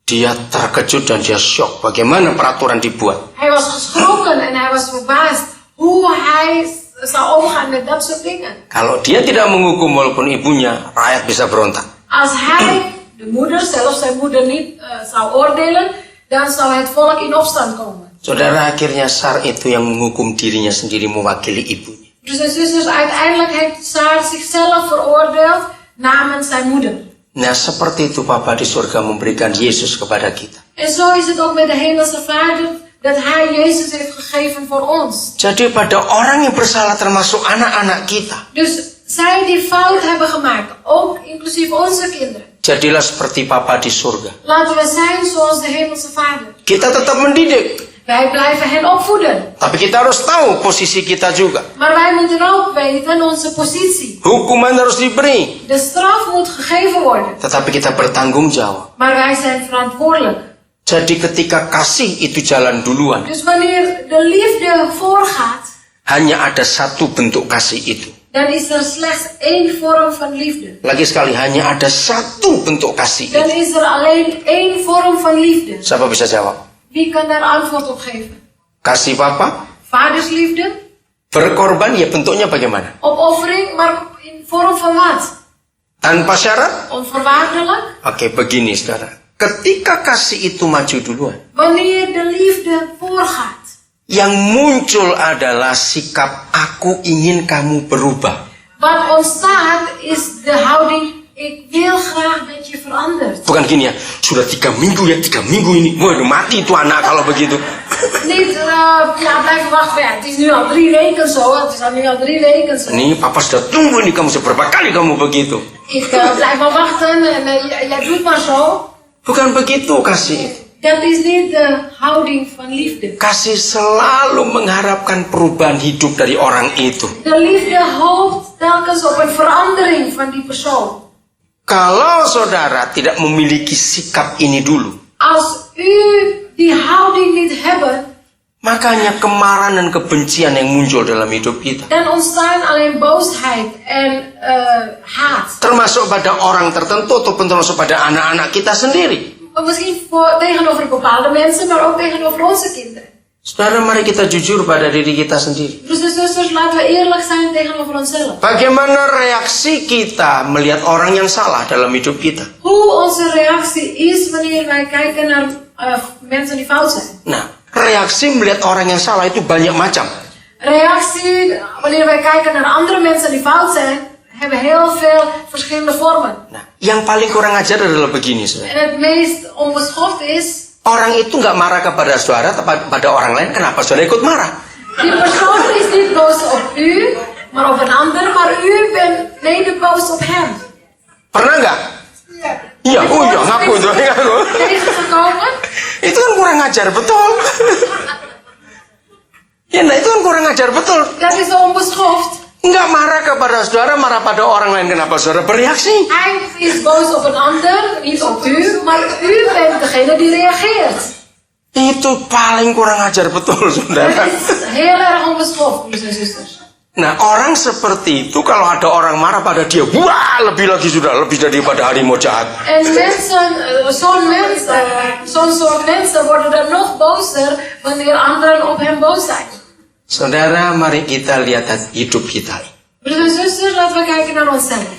Dia terkejut dan dia shock bagaimana peraturan dibuat. Hij was geschrokken en hij was verbaasd hoe hij zou omgaan met dat soort dingen. Kalau dia tidak menghukum walaupun ibunya, rakyat bisa berontak. Als hij de moeder, zelfs zijn moeder niet zou oordelen, dan zou het volk in opstand komen. Saudara, akhirnya Sar itu yang menghukum dirinya sendiri mewakili ibunya. Dus en zusters, uiteindelijk heeft Sar zichzelf veroordeeld namens zijn moeder. Nah, seperti itu Bapa di surga memberikan Yesus kepada kita. En zo is het ook met de hemelse Vader, dat hij Jezus heeft gegeven voor ons. Jadi pada orang yang bersalah termasuk anak-anak kita. Dus zij die fout hebben gemaakt, ook inclusief onze kinderen. Jadilah seperti Bapa di surga. Laten we zijn zoals de hemelse Vader. Kita tetap mendidik. Wij blijven hen opvoeden. Tapi kita harus tahu posisi kita juga. Maar wij moeten ook weten onze positie. Hukuman harus diberi. De straf moet gegeven worden. Tetapi kita bertanggung jawab. Maar wij zijn verantwoordelijk. Jadi ketika kasih itu jalan duluan, Dus wanneer de liefde voorgaat, hanya ada satu bentuk kasih itu. dan is er slechts één vorm van liefde. Lagi sekali, hanya ada satu bentuk kasih Dan itu. is er alleen één vorm van liefde. Siapa bisa jawab? Wie kan daar antwoord op geven? Kasih Bapa, Vadersliefde, berkorban, ya bentuknya bagaimana? opoffering, maar in vorm van wat? Tanpa syarat? Onvoorwaardelijk. Oke, begini saudara. Ketika kasih itu maju duluan, Wanneer de liefde voorgaat, yang muncul adalah sikap aku ingin kamu berubah. wat ontstaat is de houding, ik wil graag dat je verandert. Bukan gini ya, sudah 3 minggu ya, 3 minggu ini. Waduh, mati itu anak kalau begitu. Niet blijven wachten. Ja, het is nu al 3 weken zo. Het is al nu al 3 weken zo. Nih, papa sudah tunggu ini kamu seberapa kali kamu begitu. Ik blijf maar wachten en jij doet maar zo. Bukan begitu kasih. Dat is niet de houding van liefde. Kasih selalu mengharapkan perubahan hidup dari orang itu. De liefde hoopt telkens op een verandering van die persoon. Kalau saudara tidak memiliki sikap ini dulu, Als u die houding niet hebben, makanya kemarahan dan kebencian yang muncul dalam hidup kita. dan ontstaan alleen boosheid en haat. Termasuk pada orang tertentu ataupun termasuk pada anak-anak kita sendiri. Misschien tegenover bepaalde mensen, maar ook tegenover onze kinderen. Saudara, mari kita jujur pada diri kita sendiri. Broers en zusters, laten we eerlijk zijn tegenover onszelf. Bagaimana reaksi kita melihat orang yang salah dalam hidup kita? Hoe onze reactie is wanneer wij kijken naar mensen die fout zijn. Nah, reaksi melihat orang yang salah itu banyak macam. Reactie wanneer wij kijken naar andere mensen die fout zijn, hebben heel veel verschillende vormen. Nah, yang paling kurang ajar adalah begini, saudara. En het meest onbeschoft is, Orang itu nggak marah kepada saudara, tapi pada orang lain. Kenapa saudara ikut marah? die persoon is niet boos op u, maar op een ander, maar u bent mede boos op hem. Pernah nggak? Iya, oh iya, ngaku itu. Tegengekomen? Itu kan kurang ajar betul. Ya, nah itu kan kurang ajar betul. Dat is onbeschoft. Nggak marah kepada saudara, marah pada orang lain. Kenapa saudara bereaksi? Hij is boos op een ander, niet op u, maar u bent degene die reageert. Itu paling kurang ajar betul, saudara. Dat is heel erg onbeschoft, broers en zusters. Nah, orang seperti itu kalau ada orang marah pada dia, wah, lebih lagi sudah, lebih daripada harimau jahat. En mensen, zo'n soort mensen worden dan nog bozer wanneer anderen op hem boos zijn. Saudara, mari kita lihat hidup kita. Broers en zusters, laten we kijken naar onszelf.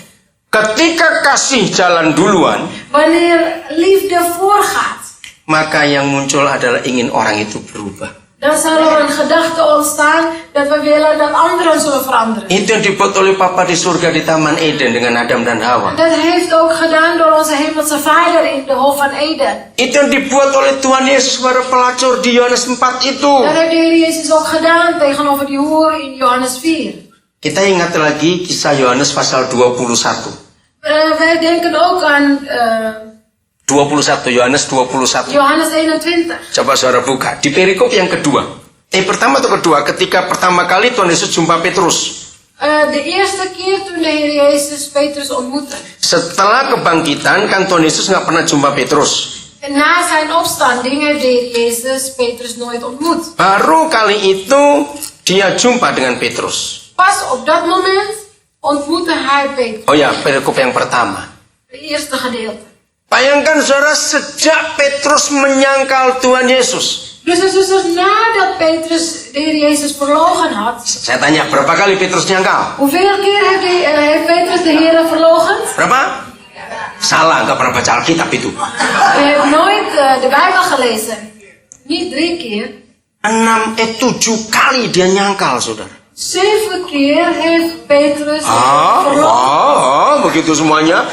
Ketika kasih jalan duluan, Wanneer liefde voorgaat, maka yang muncul adalah ingin orang itu berubah. dan zal er een gedachte ontstaan dat we willen dat anderen zullen veranderen. Itu yang dibuat oleh Papa di surga di Taman Eden dengan Adam dan Hawa. Dat heeft ook gedaan door onze hemelse Vader in de Hof van Eden. Itu yang dibuat oleh Tuhan Yesus kepada pelacur di Yohanes 4 itu. Dat heeft de Heer Jezus ook gedaan tegenover die hoer in Johannes 4. Kita ingat lagi kisah Yohanes pasal 21. Wij denken ook aan 21 21, Yohanes 21. Johannes 21. Coba saudara buka. Di perikop yang kedua. Pertama atau kedua? Ketika pertama kali Tuhan Yesus jumpa Petrus. De eerste keer toen de Heer Jezus Petrus ontmoette. Setelah kebangkitan kan Tuhan Yesus nggak pernah jumpa Petrus. En na zijn opstanding heeft de Heer Jezus Petrus nooit ontmoet. Baru kali itu dia jumpa dengan Petrus. Pas op dat moment ontmoette hij Petrus. Oh ya, perikop yang pertama. Het eerste gedeelte. Bayangkan saudara, sejak Petrus menyangkal Tuhan Yesus. Broeders en zusters, nadat Petrus de Heer Jezus verloochen had. Saya tanya, berapa kali Petrus nyangkal? Hoeveel keer heeft Petrus de Heer verloochend? Berapa? Salah, nggak pernah baca Alkitab itu. Hij heeft nooit de Bijbel gelezen. Niet 3 keer. 7 kali dia nyangkal, saudara. 7 keer heeft Petrus verloochend. Begitu semuanya.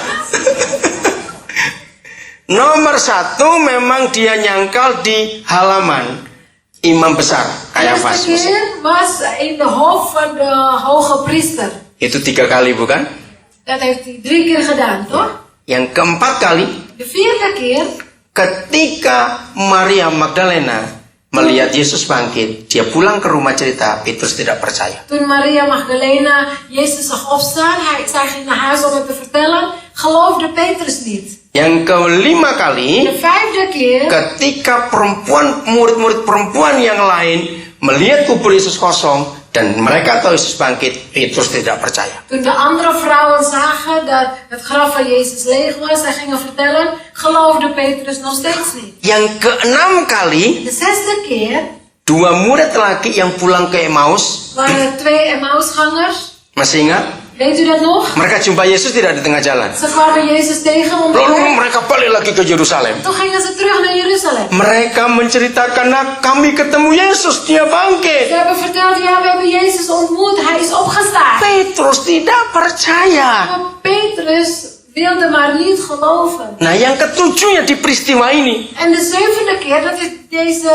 Nomor 1 memang dia nyangkal di halaman imam besar Kayafas. De eerste keer was in de hof van de hoge priester. Itu 3 kali bukan? Dat heeft hij 3 keer gedaan, toch? Yang keempat kali De 4e keer, ketika Maria Magdalena melihat Yesus bangkit, dia pulang ke rumah cerita, Petrus tidak percaya. toen Maria Magdalena Jezus zag opstaan, zij ging naar huis om het te vertellen, geloofde Petrus niet. Yang kelima kali, De 5e keer, ketika murid-murid perempuan yang lain melihat kubur Yesus kosong dan mereka tahu Yesus bangkit, Petrus tidak percaya. toen de andere vrouwen zagen dat het graf van Jezus leeg was, zij gingen vertellen, geloofde Petrus nog steeds niet. Yang keenam kali, De 6e keer 2 murid laki yang pulang ke Emmaus, waren er 2 Emmausgangers. masih ingat? Weet u dat nog? Mereka jumpa Yesus tidak di tengah jalan. Ze kwamen Jezus tegen Lalu onderweg. mereka balik lagi ke Yerusalem. Toen gingen ze terug naar Jeruzalem. Mereka menceritakan, nah, kami ketemu Yesus, dia Ze bangkit. hebben verteld, ja, we hebben Jezus ontmoet, hij is opgestaan. Petrus tidak percaya. Maar Petrus wilde maar niet geloven. Nah, yang ketujuhnya di peristiwa ini, En de 7e keer, dat is deze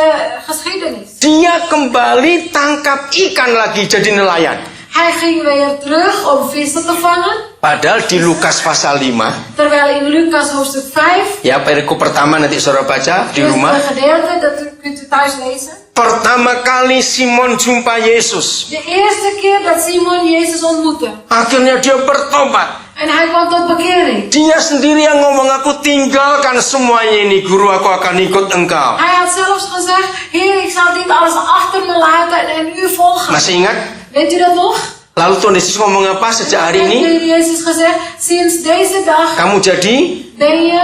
geschiedenis. dia kembali tangkap ikan lagi jadi nelayan. Hij ging weer terug om vissen te vangen. Padahal di Lukas pasal 5, Terwijl in Lucas hoofdstuk 5, ya perikop pertama nanti saudara baca di dus rumah. een gedeelte, dat kunt u thuis lezen. Pertama kali Simon jumpa Yesus. De eerste keer dat Simon Jezus ontmoette. Akhirnya dia bertobat. En hij kwam tot bekering. Dia sendiri yang ngomong, aku tinggalkan semuanya ini, guru, aku akan ikut engkau. Hij had zelfs gezegd, Heer, ik zal dit alles achter me laten en u volgen. Masih ingat? Weet u dat nog? Lalu Tuhan Yesus ngomong apa sejak hari Heeft ini? de Heer Jezus gezegd, sinds deze dag Kamu jadi ben je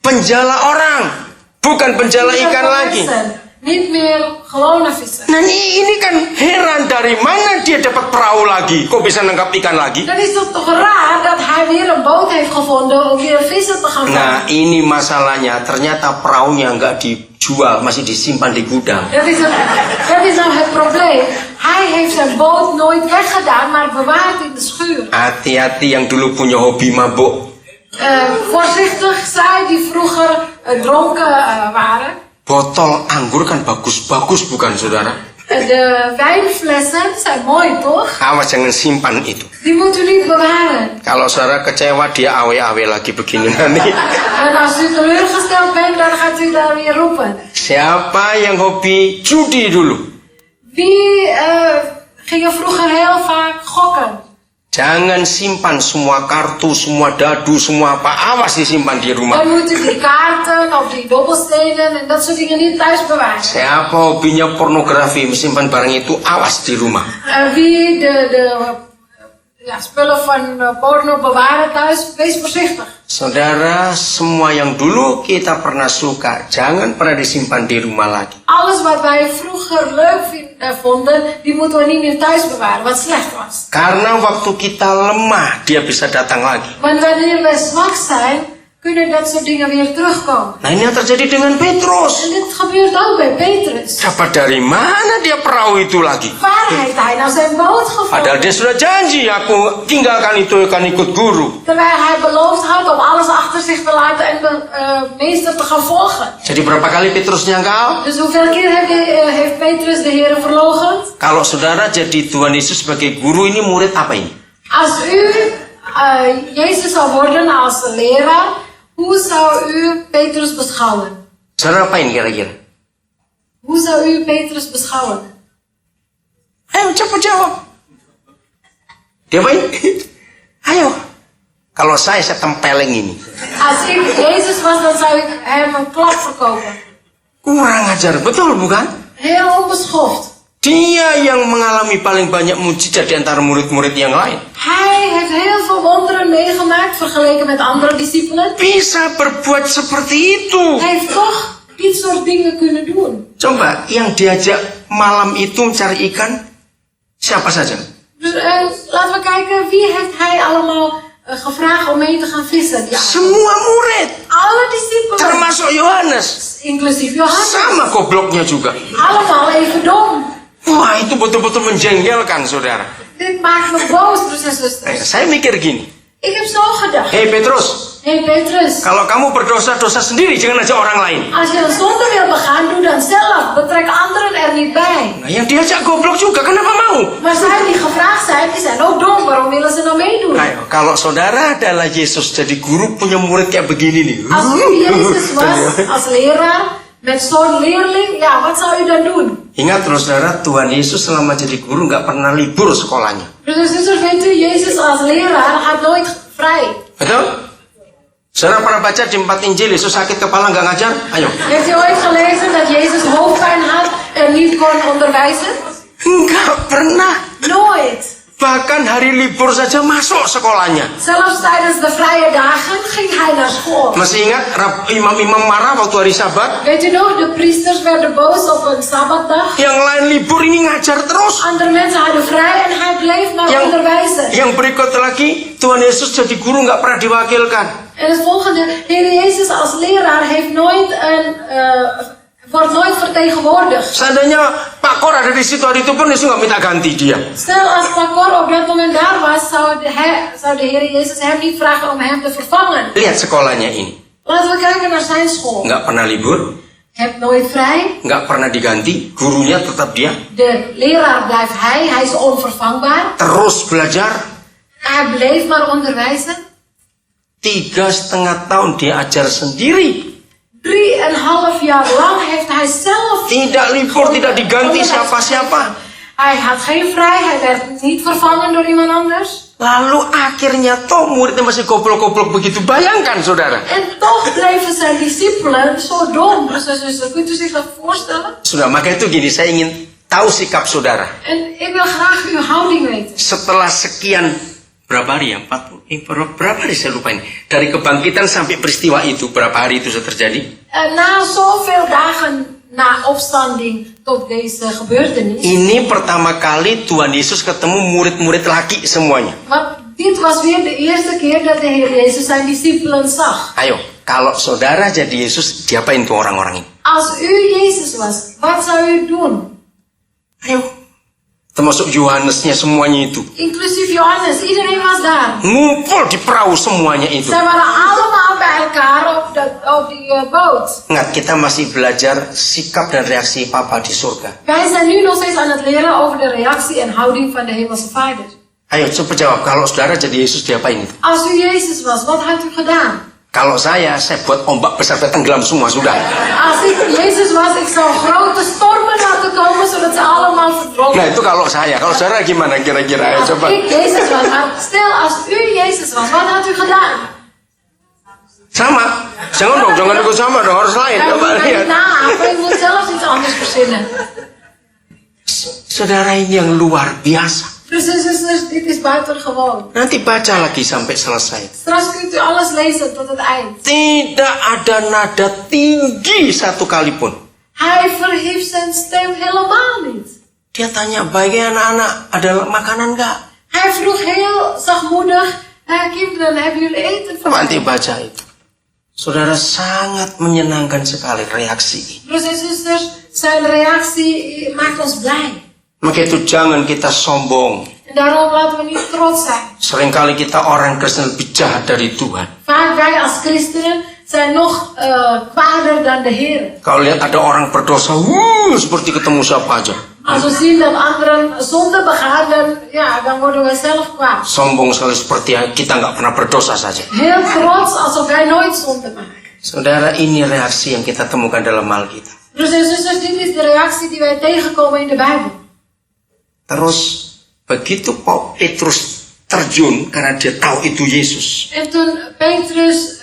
penjala orang, bukan penjala ikan lagi. niet meer gewone visser. Nah ini kan heran, dari mana dia dapat perahu lagi? Kok bisa nangkap ikan lagi? Dan is het toch raar dat hij weer een boot heeft gevonden om weer vissen te gaan vangen. Nah ini masalahnya, ternyata perahunya nggak dijual, masih disimpan di gudang. Dat is nou het probleem. Hij heeft zijn boot nooit weggedaan, maar bewaard in de schuur. Hati-hati yang dulu punya hobi mabuk. Voorzichtig, zij die vroeger dronken waren. Botol anggur kan bagus-bagus bukan saudara? De wijnflessen zijn mooi toch? Awas jangan simpan itu. Die moet u niet bewaren. Kalau saudara kecewa dia awe-awe lagi begini nanti. En als u teleurgesteld bent, dan gaat u daar weer roepen. Siapa yang hobi judi dulu? Wie gingen vroeger heel vaak gokken? Jangan simpan semua kartu, semua dadu, semua apa. Awas disimpan di rumah. Dan moet u die kaarten of die dobbelstenen en dat soort dingen niet thuis bewaren. Siapa hobinya pornografi, menyimpan barang itu, awas di rumah. Wie de spullen van porno bewaren thuis, wees voorzichtig. Saudara, semua yang dulu kita pernah suka, jangan pernah disimpan di rumah lagi. Alles wat wij vroeger leuk vonden, die moeten we niet meer thuis bewaren, wat slecht was. Karena waktu kita lemah, dia bisa datang lagi. Want wanneer wij zwak zijn, kunnen dat soort dingen weer terugkomen. Nah ini yang terjadi dengan Petrus. En dit gebeurt ook bij Petrus. Dapat dari mana dia perahu itu lagi? Waar heeft hij nou zijn boot Padahal gevonden? dia sudah janji, aku tinggalkan itu, akan ikut guru. Terwijl hij beloofd had om alles achter zich te laten en de meester te gaan volgen. Jadi berapa kali Petrus nyangkal? Dus hoeveel keer heeft Petrus de Heer verloochend? Kalau saudara jadi Tuhan Yesus sebagai guru, ini murid apa ini? Als u Jezus zou worden als leraar, Hoe zou u Petrus beschouwen? Saudara apain kira-kira? Hoe zou u Petrus beschouwen? Ayo cepat jawab. Diapain? Ayo. Kalau saya tempeleng ini. Als ik Jezus was, dan zou ik hem een klap verkopen. Kurang ajar, betul bukan? Heel onbeschoft. Dia yang mengalami paling banyak mujizat di antara murid-murid yang lain. Hij heeft heel veel wonderen meegemaakt vergeleken met andere discipelen. Bisa berbuat seperti itu. Hij heeft toch dit soort dingen kunnen doen. Coba, yang diajak malam itu mencari ikan, siapa saja? Dus laten we kijken, wie heeft hij allemaal gevraagd om mee te gaan vissen? Ja, Semua murid, alle discipelen, termasuk Yohanes. inclusief Johannes. Sama gobloknya juga. Allemaal even dom. Wah, itu betul-betul menjengkelkan, saudara. Dit maakt me boos, broers en zusters. Saya mikir gini, Ik heb zo gedacht. hei Petrus, Hey Petrus, kalau kamu berdosa-dosa sendiri, jangan ajak orang lain. als je een zonde wil begaan, doe dan zelf. Betrek anderen er niet bij. Nah, yang diajak goblok juga, kenapa mau? Maar zij die gevraagd zijn, die zijn ook dom. Waarom willen ze nou meedoen? Ayo, kalau saudara adalah Yesus jadi guru punya murid kayak begini nih. Als u Jezus was als leraar met zo'n leerling, ja, wat zou u dan doen? Ingat terus saudara, Tuhan Yesus selama jadi guru nggak pernah libur sekolahnya. Dus zusters, weet u, Jezus als leraar gaat nooit vrij. Betul? Saudara pernah baca di 4 Injil, Yesus sakit kepala nggak ngajar? Ayo. Heeft u ooit gelezen dat Jezus hoofdpijn had en niet kon onderwijzen? Nggak pernah. Nooit. Bahkan hari libur saja masuk sekolahnya. Zelfs tijdens de vrije dagen ging hij naar school. Masih ingat imam-imam marah waktu hari Sabat? Weet u nog, de priesters werden boos op een sabbatdag. Yang lain libur ini ngajar terus. Andere mensen hadden vrij en hij bleef maar onderwijzen. Yang berikut lagi, Tuhan Yesus jadi guru nggak pernah diwakilkan. En het volgende, Heer Jezus als leraar heeft nooit wordt nooit vertegenwoordigd. Seandainya Pak Kor ada di situ hari itu pun Yesus nggak minta ganti dia. Stel als Pakor op dat moment daar was, zou de Heer Jezus hem niet vragen om hem te vervangen. Lihat sekolahnya ini. Laten we kijken naar zijn school. Nggak pernah libur, Hebt nooit vrij. nggak pernah diganti, gurunya tetap dia. De leraar blijft hij is onvervangbaar. Terus belajar. Hij bleef maar onderwijzen. 3,5 tahun dia ajar sendiri. 3,5 jaar lang heeft hij zelf. Tidak libur, tidak diganti siapa-siapa. Hij had geen vrij, hij werd niet vervangen door iemand anders. Lalu akhirnya toh muridnya masih goblok-goblok begitu. Bayangkan saudara. En toch bleven zijn discipelen zo dom. Dus kunt u zich dat voorstellen? Sudah, maka itu gini, saya ingin tahu sikap saudara. En ik wil graag uw houding weten. Setelah sekian, berapa hari ya? 40, berapa hari saya lupa ini. Dari kebangkitan sampai peristiwa itu, berapa hari itu sudah terjadi? Na zoveel dagen na opstanding tot deze gebeurtenis. Ini pertama kali Tuhan Yesus ketemu murid-murid laki semuanya. Want dit was weer de eerste keer dat de Heer Jezus zijn discipelen zag. Ayo, kalau saudara jadi Yesus, diapain tuh orang-orang ini? Als u Jezus was, wat zou u doen? Ayo, termasuk Yohanesnya semuanya itu. Inclusief Johannes, iedereen was daar. Ngumpul di perahu semuanya itu. Zij waren allemaal bij elkaar op die boot. Ingat, kita masih belajar sikap dan reaksi Papa di surga. Wij zijn nu nog steeds aan het leren over de reactie en houding van de Hemelse Vader. Ayo, coba jawab. Kalau saudara jadi Yesus, diapain itu? Als u Jezus was, wat had u gedaan? Kalau saya buat ombak besar tenggelam semua, sudah. Als ik Jezus was, ik zou grote stormen laten komen, zodat ze allemaal verdronken. Nah, itu kalau saya. Kalau saudara gimana kira-kira? Ayo, Als coba. ik Jezus was, maar stel als u Jezus was, wat had u gedaan? Sama. Jangan ikut sama dong. Harus lain. Coba lihat. Nou, ik moet zelfs iets anders verzinnen. Saudara ini yang luar biasa. Dus dit is buitengewoon. Nanti baca lagi sampai selesai. Straks kunt u alles lezen tot het eind. Tidak ada nada tinggi satu kali pun. Hij verhief zijn stem helemaal niet. Dia tanya, bagi anak-anak, ada makanan nggak? Hij vroeg heel zachtmoedig, kinderen, hebben jullie eten voor Nanti mij? baca itu. Saudara, sangat menyenangkan sekali reaksi ini. Broers en zusters, zijn reactie maakt ons blij. Maka itu jangan kita sombong. En daarom laten we niet trots zijn. Seringkali kita orang Kristen lebih jahat dari Tuhan. Vaak wij als christenen zijn nog kwaader dan de Heer. Kalau lihat ada orang berdosa, seperti ketemu siapa aja. Als we zien dat anderen zonde begaan, dan worden we zelf kwaad. Sombong sekali seperti kita nggak pernah berdosa saja. Heel trots alsof wij nooit zonde maken. Saudara, ini reaksi yang kita temukan dalam Alkitab. Broers en zusters, dit is de reactie die wij tegenkomen in de Bijbel. Terus begitu Petrus terjun karena dia tahu itu Yesus. En toen Petrus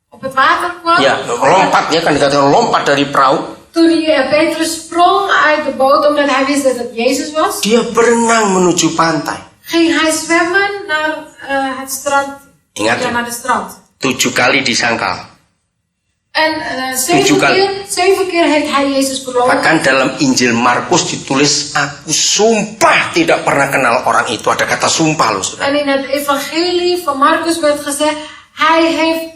op het water kwam, Ya, lompat ya kan dikatakan lompat dari perahu. toen Petrus sprong uit de boot omdat hij wist dat het Jezus was, Dia berenang menuju pantai. ging hij zwemmen naar het strand. Ingat Ja, ya, naar de strand. 7 kali disangkal. En 7 7 keer heeft hij Jezus verloren. Bahkan dalam Injil Markus ditulis, aku sumpah tidak pernah kenal orang itu. Ada kata sumpah loh, saudara. En in het evangelie van Marcus werd gezegd, hij heeft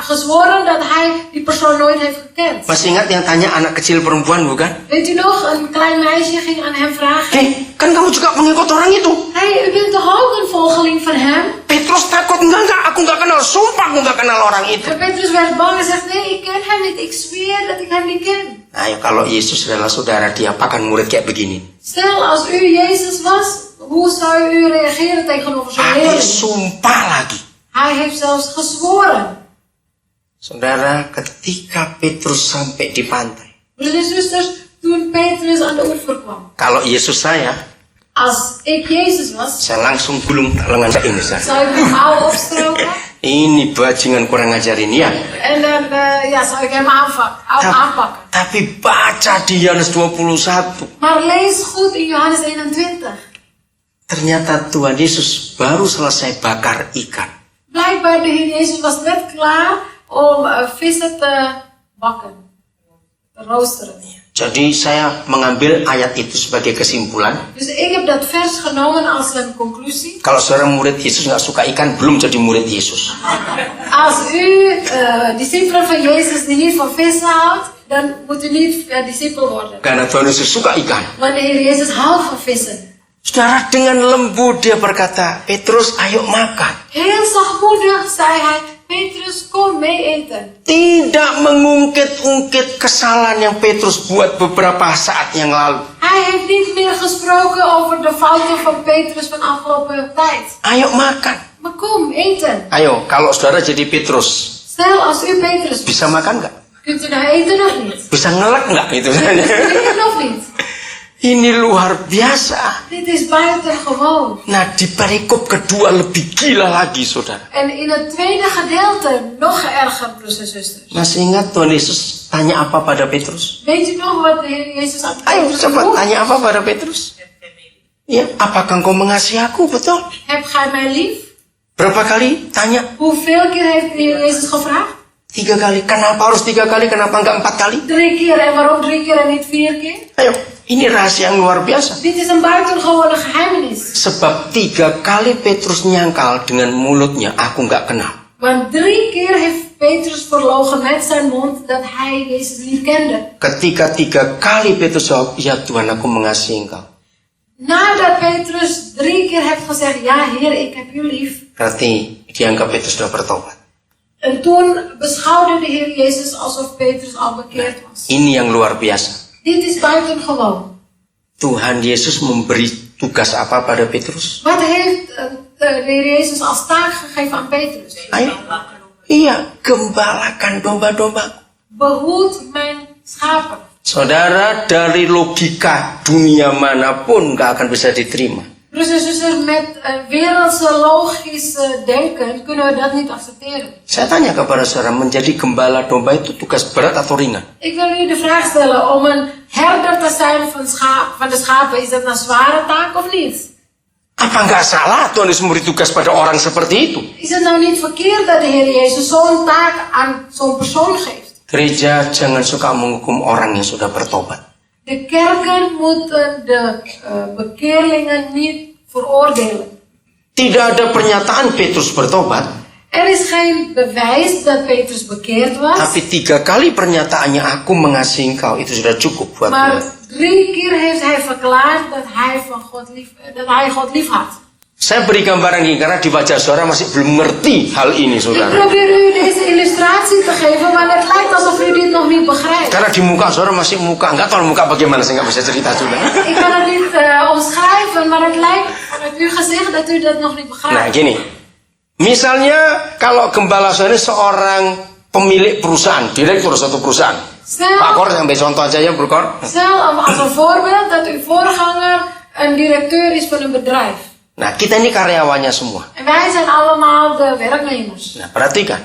gezworen dat hij die persoon nooit heeft gekend. Masih ingat yang tanya anak kecil perempuan bukan? Weet u nog, een klein meisje ging aan hem vragen, Hei, kan kamu juga mengikut orang itu? hey, u bent toch ook een volgeling van hem? Petrus takut, enggak, aku nggak kenal. Sumpah aku nggak kenal orang itu. En Petrus werd bang en zegt, nee, ik ken hem niet, ik zweer dat ik hem niet ken. Ayo, kalau Yesus adalah saudara, dia apakan murid kayak begini? Stel, als u Jezus was, hoe zou u reageren tegenover zo'n Dia leerling? sumpah lagi. Hij heeft zelfs gezworen. Saudara, ketika Petrus sampai di pantai. Broers en zusters, toen Petrus aan de oever kwam. Kalau Yesus saya Ik Jezus was, saya langsung gulung lengan saya ini. Saya. zou ik mijn mouwen opstroken. Ini bajingan kurang ajar ini ya. En dan zou ik hem aanpakken. Tapi baca di Yohanes 21. Maar lees goed in Johannes 21. Ternyata Tuhan Yesus baru selesai bakar ikan. Blijkbaar de Heer Jezus was net klaar om vissen te bakken. Te roosteren. Jadi saya mengambil ayat itu sebagai kesimpulan. Dus ik heb dat vers genomen als een conclusie. Kalau seorang murid Yesus nggak suka ikan, belum jadi murid Yesus. Als u discipelen van Jezus die niet van vissen houdt, dan moet u niet discipel worden. Karena Tuhan Yesus suka ikan. Want de Heer Jezus houdt van vissen. Saudara, dengan lembut dia berkata, Petrus ayo makan. Heel zachtmoedig zei hij, Petrus kom mee eten. Tidak mengungkit-ungkit kesalahan yang Petrus buat beberapa saat yang lalu. Hij heeft niet meer gesproken over de fouten van Petrus van afgelopen tijd. Ayo makan. Maar kom, eten. Ayo, kalau saudara jadi Petrus, Stel als u Petrus bent, bisa makan nggak? kunt u nou eten of niet? Bisa ngelek nggak itu? Eten of niet? Ini luar biasa. Dit is buitengewoon. Nah, di perikop kedua lebih gila lagi, saudara. En in het tweede gedeelte nog erger, broers en zusters. Masih ingat Tuhan Yesus tanya apa pada Petrus? Weet u nog wat de Heer Jezus aan Ayo, Petrus coba vroeg? tanya apa pada Petrus? Ya, apakah engkau mengasihi aku? Betul. Heb gij mij lief? Berapa kali tanya? Hoeveel keer heeft de Heer Jezus gevraagd? 3 kali. Kenapa harus 3 kali? Kenapa enggak 4 kali? 3 keer. En waarom 3 keer en niet 4 keer? Ayo, ini rahasia yang luar biasa. Dit is een buitengewone geheimenis. Sebab 3 kali Petrus nyangkal dengan mulutnya, aku nggak kenal. Want 3 keer heeft Petrus verlogen met zijn mond dat hij Jezus niet kende. Ketika 3 kali Petrus jawab, ya Tuhan, aku mengasihi engkau. Nadat Petrus 3 keer heeft gezegd, ja Heer, ik heb u lief. Berarti dianggap Petrus sudah bertobat. En toen beschouwde de Heer Jezus alsof Petrus al bekeerd was. Ini yang luar biasa. Dit is buitengewoon. Tuhan Yesus memberi tugas apa pada Petrus? Wat heeft de Heer Jezus als taak gegeven aan Petrus? Ayo. Iya, gembalakan domba-domba. Behoed mijn schapen. Saudara, dari logika dunia manapun gak akan bisa diterima. Broers en zusters, met wereldse logische denken kunnen we dat niet accepteren. Saya tanya kepada saudara, menjadi gembala domba itu tugas berat atau ringan? Ik wil u de vraag stellen, om een herder te zijn van de schapen, is dat een zware taak of niet? Apa nggak salah Tuhan Yesus memberi tugas pada orang seperti itu? Is het nou niet verkeerd dat de Heer Jezus zo'n taak aan zo'n persoon geeft? Gereja jangan suka menghukum orang yang sudah bertobat. De kerken moeten de bekeerlingen niet veroordelen. Tidak ada pernyataan Petrus bertobat, Er is geen bewijs dat Petrus bekeerd was, tapi 3 kali pernyataannya aku mengasihi engkau itu sudah cukup buat maar dia. 3 keer heeft hij verklaard dat hij God lief had. Saya beri gambaran ini karena di wajah saudara masih belum ngerti hal ini, Ik saudara. probeer u deze illustratie te geven, maar het lijkt alsof u dit nog niet begrijpt. Karena di muka saudara masih muka, nggak tahu muka bagaimana, saya nggak bisa cerita juga. Ik kan het niet omschrijven, maar het lijkt vanuit uw gezicht dat u dat nog niet Nah begrijpt. gini, misalnya kalau gembala saudara ini seorang pemilik perusahaan, direktur suatu perusahaan. Pak Kor, sampai contoh aja ya, Bro Kor. Stel als een voorbeeld dat uw voorganger een directeur is van een bedrijf. Nah, kita ini karyawannya semua. En wij zijn allemaal de werknemers. Nah, perhatikan.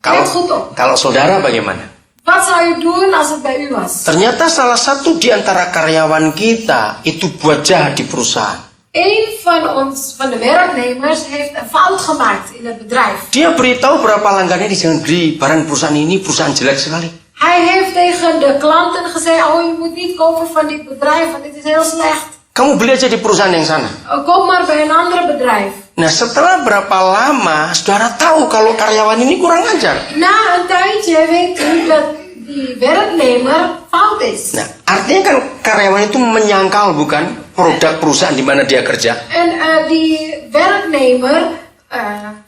Let goed op. Kalau saudara bagaimana? Wat zou u doen als het bij u was? Ternyata salah satu di antara karyawan kita itu buat jahat di perusahaan. Een van de werknemers heeft een fout gemaakt in het bedrijf. Dia beritahu berapa langgannya di jangan beli barang perusahaan ini, perusahaan jelek sekali. Hij heeft tegen de klanten gezegd, oh je moet niet kopen van dit bedrijf, want dit is heel slecht. Kamu beli aja di perusahaan yang sana. Koop maar bij een ander bedrijf. Nah, setelah berapa lama saudara tahu kalau karyawan ini kurang ajar. Na een tijdje weet u dat die werknemer fout is. Nah, artinya kan karyawan itu menyangkal bukan produk perusahaan di mana dia kerja. En die werknemer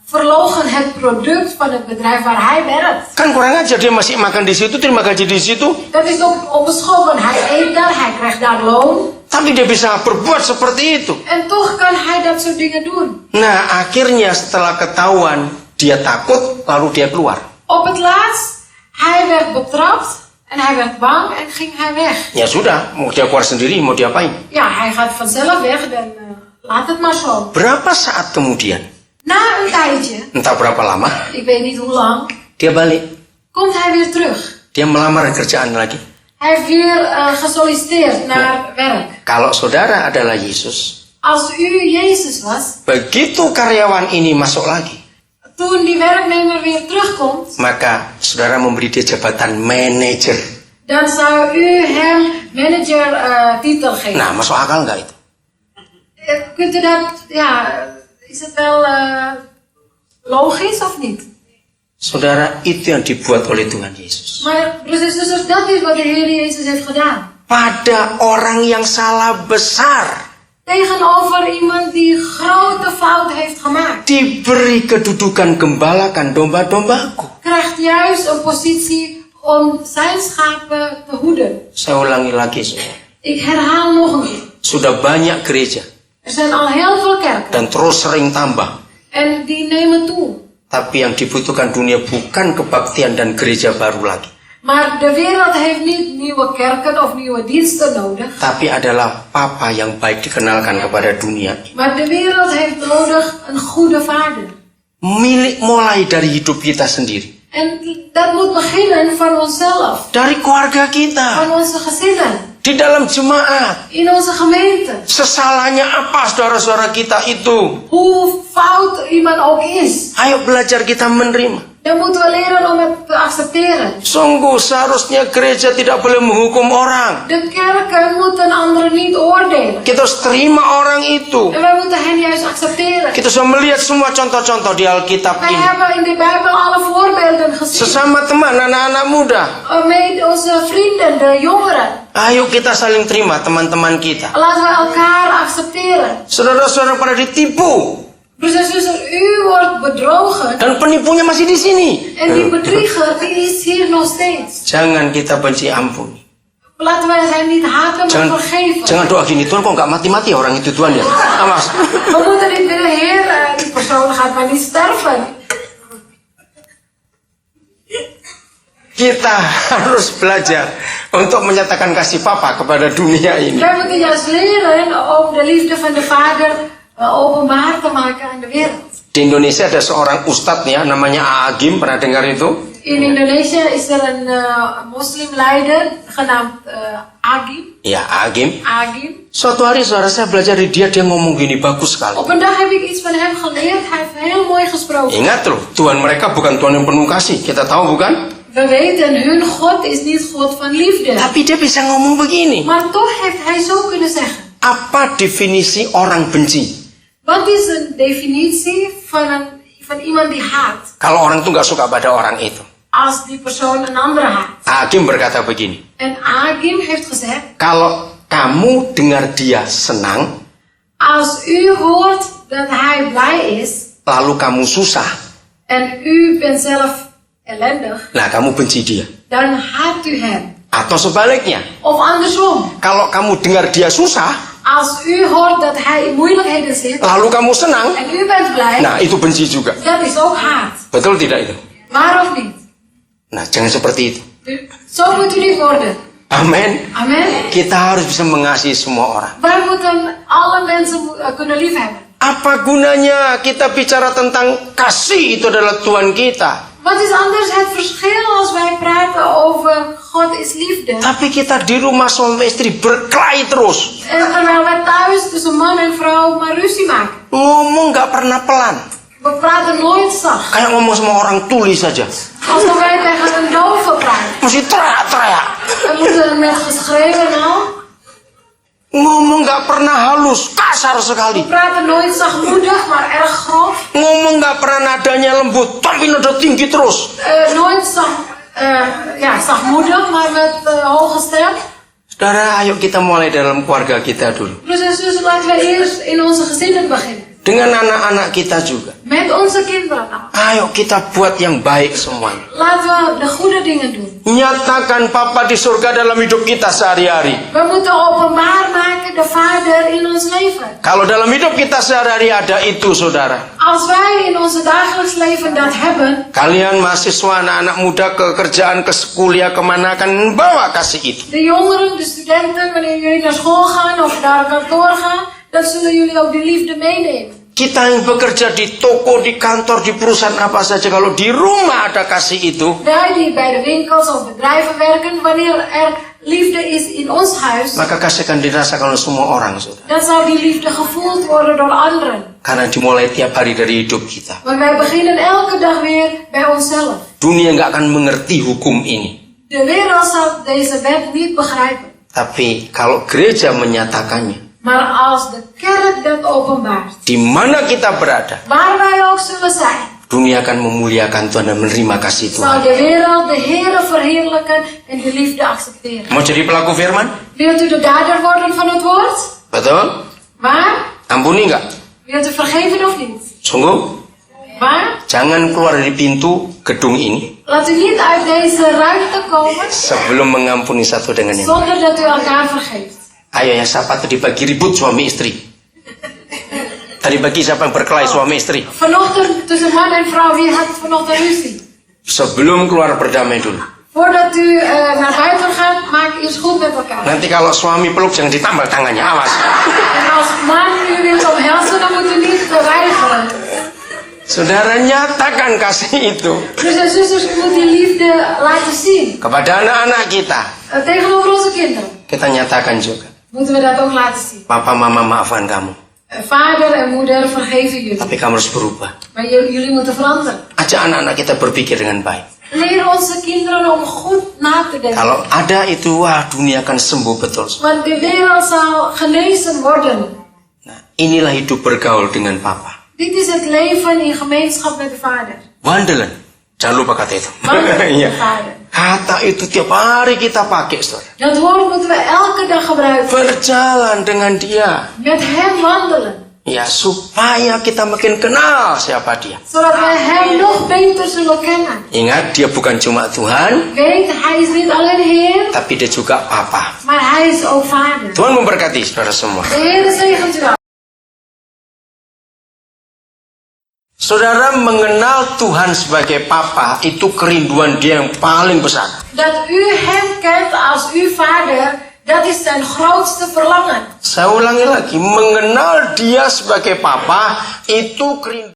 verloochen het product van het bedrijf waar hij werkt. Kan kurang ajar, dia masih makan di situ, terima gaji di situ. Dat is ook onbeschoven. Hij eet daar, hij krijgt daar loon. Tapi dia bisa berbuat seperti itu. En toch kan hij dat soort dingen doen. Nah, akhirnya setelah ketahuan, dia takut, lalu dia keluar. Op het laatst, hij werd betrapt en hij werd bang en ging hij weg. Ya sudah, mau dia keluar sendiri, mau diapain? Ja, hij gaat vanzelf weg dan laat het maar zo. Berapa saat kemudian, Na een tijdje, entah berapa lama, ik weet niet hoe lang, dia balik. komt hij weer terug. Dia melamar kerjaan lagi. Hij heeft weer gesolliciteerd naar werk. Kalau saudara adalah Yesus, Als u Jezus was, begitu karyawan ini masuk lagi, toen die werknemer weer terugkomt, maka saudara memberi dia jabatan manajer. dan zou u hem manager titel geven. Nah, masuk akal nggak itu? Kunt u dat, ja, is het wel logisch of niet? Saudara, itu yang dibuat oleh Tuhan Yesus. Maar broers en zusters, dat is wat de Heer Jezus heeft gedaan. Pada orang yang salah besar, Tegenover iemand die grote fout heeft gemaakt, diberi kedudukan gembalakan domba-dombaku. krijgt juist een positie om zijn schapen te hoeden. Saya ulangi lagi, saudara. Ik herhaal nog een keer. Sudah banyak gereja Er zijn al heel veel kerken dan terus sering tambah. en die nemen toe. Tapi yang dibutuhkan dunia bukan kebaktian dan gereja baru lagi. Maar de wereld heeft niet nieuwe kerken of nieuwe diensten nodig. Tapi adalah Papa yang baik dikenalkan kepada dunia. Maar de wereld heeft nodig een goede vader. Milik mulai dari hidup kita sendiri. En dat moet beginnen van onszelf. Dari keluarga kita. Van onze gezinnen. Di dalam jemaat. In onze gemeente. Sesalahnya apa saudara-saudara kita itu? Hoe fout iemand ook is. Ayo belajar kita menerima. Dan moeten we leren om het te accepteren. Sungguh seharusnya gereja tidak boleh menghukum orang. De kerken moeten anderen niet oordelen. Kita harus terima orang itu. En wij moeten hen juist accepteren. Kita sudah melihat semua contoh-contoh di Alkitab Wij ini. hebben in de Bijbel alle voorbeelden gezien. Sesama teman, anak-anak muda. Met onze vrienden, de jongeren. Ayo kita saling terima teman-teman kita. Laten we elkaar accepteren. Saudara-saudara pada ditipu. Broers en zusters, u wordt bedrogen. Dan penipunya masih di sini. En die bedrieger, die is hier nog steeds. Jangan kita benci, ampuni. Laten wij hen niet haten, maar vergeven. Jangan doa gini, Tuhan kok nggak mati-mati orang itu Tuhan ya. Awas. We moeten niet bidden, Heer, die persoon gaat maar niet sterven. Kita harus belajar untuk menyatakan kasih Papa kepada dunia ini. Wij moeten juist leren om de liefde van de Vader openbaar te maken aan de wereld. Di Indonesia ada seorang ustadz ya, namanya Agim, pernah dengar itu? In Indonesië is er een moslimleider genaamd Agim. Ya, Agim. Agim. Suatu hari saudara saya belajar dari dia ngomong gini, bagus sekali. Op een dag heb ik iets van hem geleerd. Hij heeft heel mooi gesproken. Ingat loh, Tuhan mereka bukan Tuhan yang penuh kasih. Kita tahu bukan? We weten, hun God is niet God van liefde. Tapi dia bisa ngomong begini. Maar toch heeft hij zo kunnen zeggen. Apa definisi orang benci? Wat is een definitie van iemand die haat? Kalau orang itu nggak suka pada orang itu. Als die persoon een andere haat. Agim berkata begini. En Agim heeft gezegd. Kalau kamu dengar dia senang, Als u hoort dat hij blij is lalu kamu susah, en u bent zelf ellendig, nah kamu benci dia. dan haat u hem. Atau sebaliknya, Of andersom, kalau kamu dengar dia susah, als u hoort dat hij in moeilijkheden zit lalu kamu senang, en u bent blij, nah itu benci juga. dat is ook haat. Betul tidak itu? Waar of niet? Nah, jangan seperti itu. Zo moet u niet worden. Amin. Amen. Kita harus bisa mengasihi semua orang. Wij moeten alle mensen kunnen liefhebben. Apa gunanya kita bicara tentang kasih itu adalah Tuhan kita, Wat is anders het verschil als wij praten over God is liefde? tapi kita di rumah suami istri berkelahi terus. En terwijl wij thuis tussen man en vrouw maar ruzie maken. Ngomong gak pernah pelan. We praten nooit zacht. Kayak ngomong sama orang tuli saja. Alsof wij tegen een dove praten. Mesti teriak-teriak. We moeten met geschreeuw en al. Ngomong gak pernah halus, kasar We sekali. praten nooit zachtmoedig, maar erg grof. Ngomong gak pernah nadanya lembut, tapi nada tinggi terus. Nooit zachtmoedig, maar met hoge stem. Saudara, ayo kita mulai dalam keluarga kita dulu. Broers en zussen, laten we eerst in onze gezinnen beginnen. Dengan anak-anak kita juga. Met onze kinderen al. Ayo kita buat yang baik semuanya. Laten we de goede dingen doen. Nyatakan Papa di surga dalam hidup kita sehari-hari. We moeten openbaar maken de Vader in ons leven. Kalau dalam hidup kita sehari-hari ada itu, saudara. Als wij in onze dagelijks leven dat hebben, Kalian mahasiswa, anak-anak muda ke kerjaan, ke kuliah, kemana akan bawa kasih itu. de jongeren, de studenten, wanneer jullie naar school gaan of naar een kantoor gaan, dan zullen jullie ook die liefde meenemen. Kita yang bekerja di toko, di kantor, di perusahaan apa saja, kalau di rumah ada kasih itu, Wij die bij de winkels of bedrijven werken, wanneer er liefde is in ons huis, maka kasih akan dirasakan oleh semua orang, saudara. dan zal die liefde gevoeld worden door anderen. Karena dimulai tiap hari dari hidup kita. Want wij beginnen elke dag weer bij onszelf. Dunia nggak akan mengerti hukum ini. De wereld zal deze wet niet begrijpen. Tapi kalau gereja menyatakannya, Maar als de kerk dat openbaart, di mana kita berada, waar wij ook zullen zijn, dunia akan memuliakan Tuhan dan menerima kasih zal Tuhan. de wereld de Heere verheerlijken en de liefde accepteren. Mau jadi pelaku firman? Wilt u de dader worden van het woord? Betul? Waar? Ampuni nggak? Wilt u vergeven of niet? Sungguh? Waar? Jangan keluar dari pintu gedung ini Laat u niet uit deze ruimte komen sebelum mengampuni satu dengan yang lain. zonder dat u elkaar vergeeft. Ayo ya, siapa tadi pagi ribut suami istri? Tadi pagi siapa yang berkelahi suami istri? Vanochtend tussen man en vrouw, wie had vanochtend ruzie? Sebelum keluar berdamai dulu. Voordat u naar buiten gaat, maak eerst goed met elkaar. Nanti kalau suami peluk jangan ditambal tangannya, awas. En als man u wilt omhelzen, dan moet u niet weigeren. Saudara, nyatakan kasih itu Dus en zusters, u moet die liefde laten zien. kepada anak-anak kita. Tegenover onze kinderen Kita nyatakan juga. moeten we dat ook laten zien. Papa, mama maafkan kamu. Vader en moeder vergeven jullie. Tapi kamu harus berubah. Maar jullie moeten veranderen. Ajak anak-anak kita berpikir dengan baik. Leer onze kinderen om goed na te denken. Kalau ada itu, wah dunia akan sembuh betul. Want de wereld zal genezen worden. Nah, inilah hidup bergaul dengan Papa. Dit is het leven in gemeenschap met de Vader. Wandelen. Jangan lupa kata itu. Wandelen met Iya. de Vader. Kata itu tiap hari kita pakai, saudara. Dat woord moeten we elke dag gebruiken. Berjalan dengan dia. Met hem wandelen. Ya, supaya kita makin kenal siapa dia. Zodat wij hem nog beter zullen kennen. Ingat, dia bukan cuma Tuhan, Weet, hij is niet alleen Heer, tapi dia juga Papa. maar hij is ook Vader. Tuhan memberkati saudara semua. De Heer zegent u wel. Saudara, mengenal Tuhan sebagai Papa itu kerinduan dia yang paling besar. Dat u hem kent als uw Vader, dat is zijn grootste verlangen. Saya ulangi lagi, mengenal dia sebagai Papa itu kerinduan.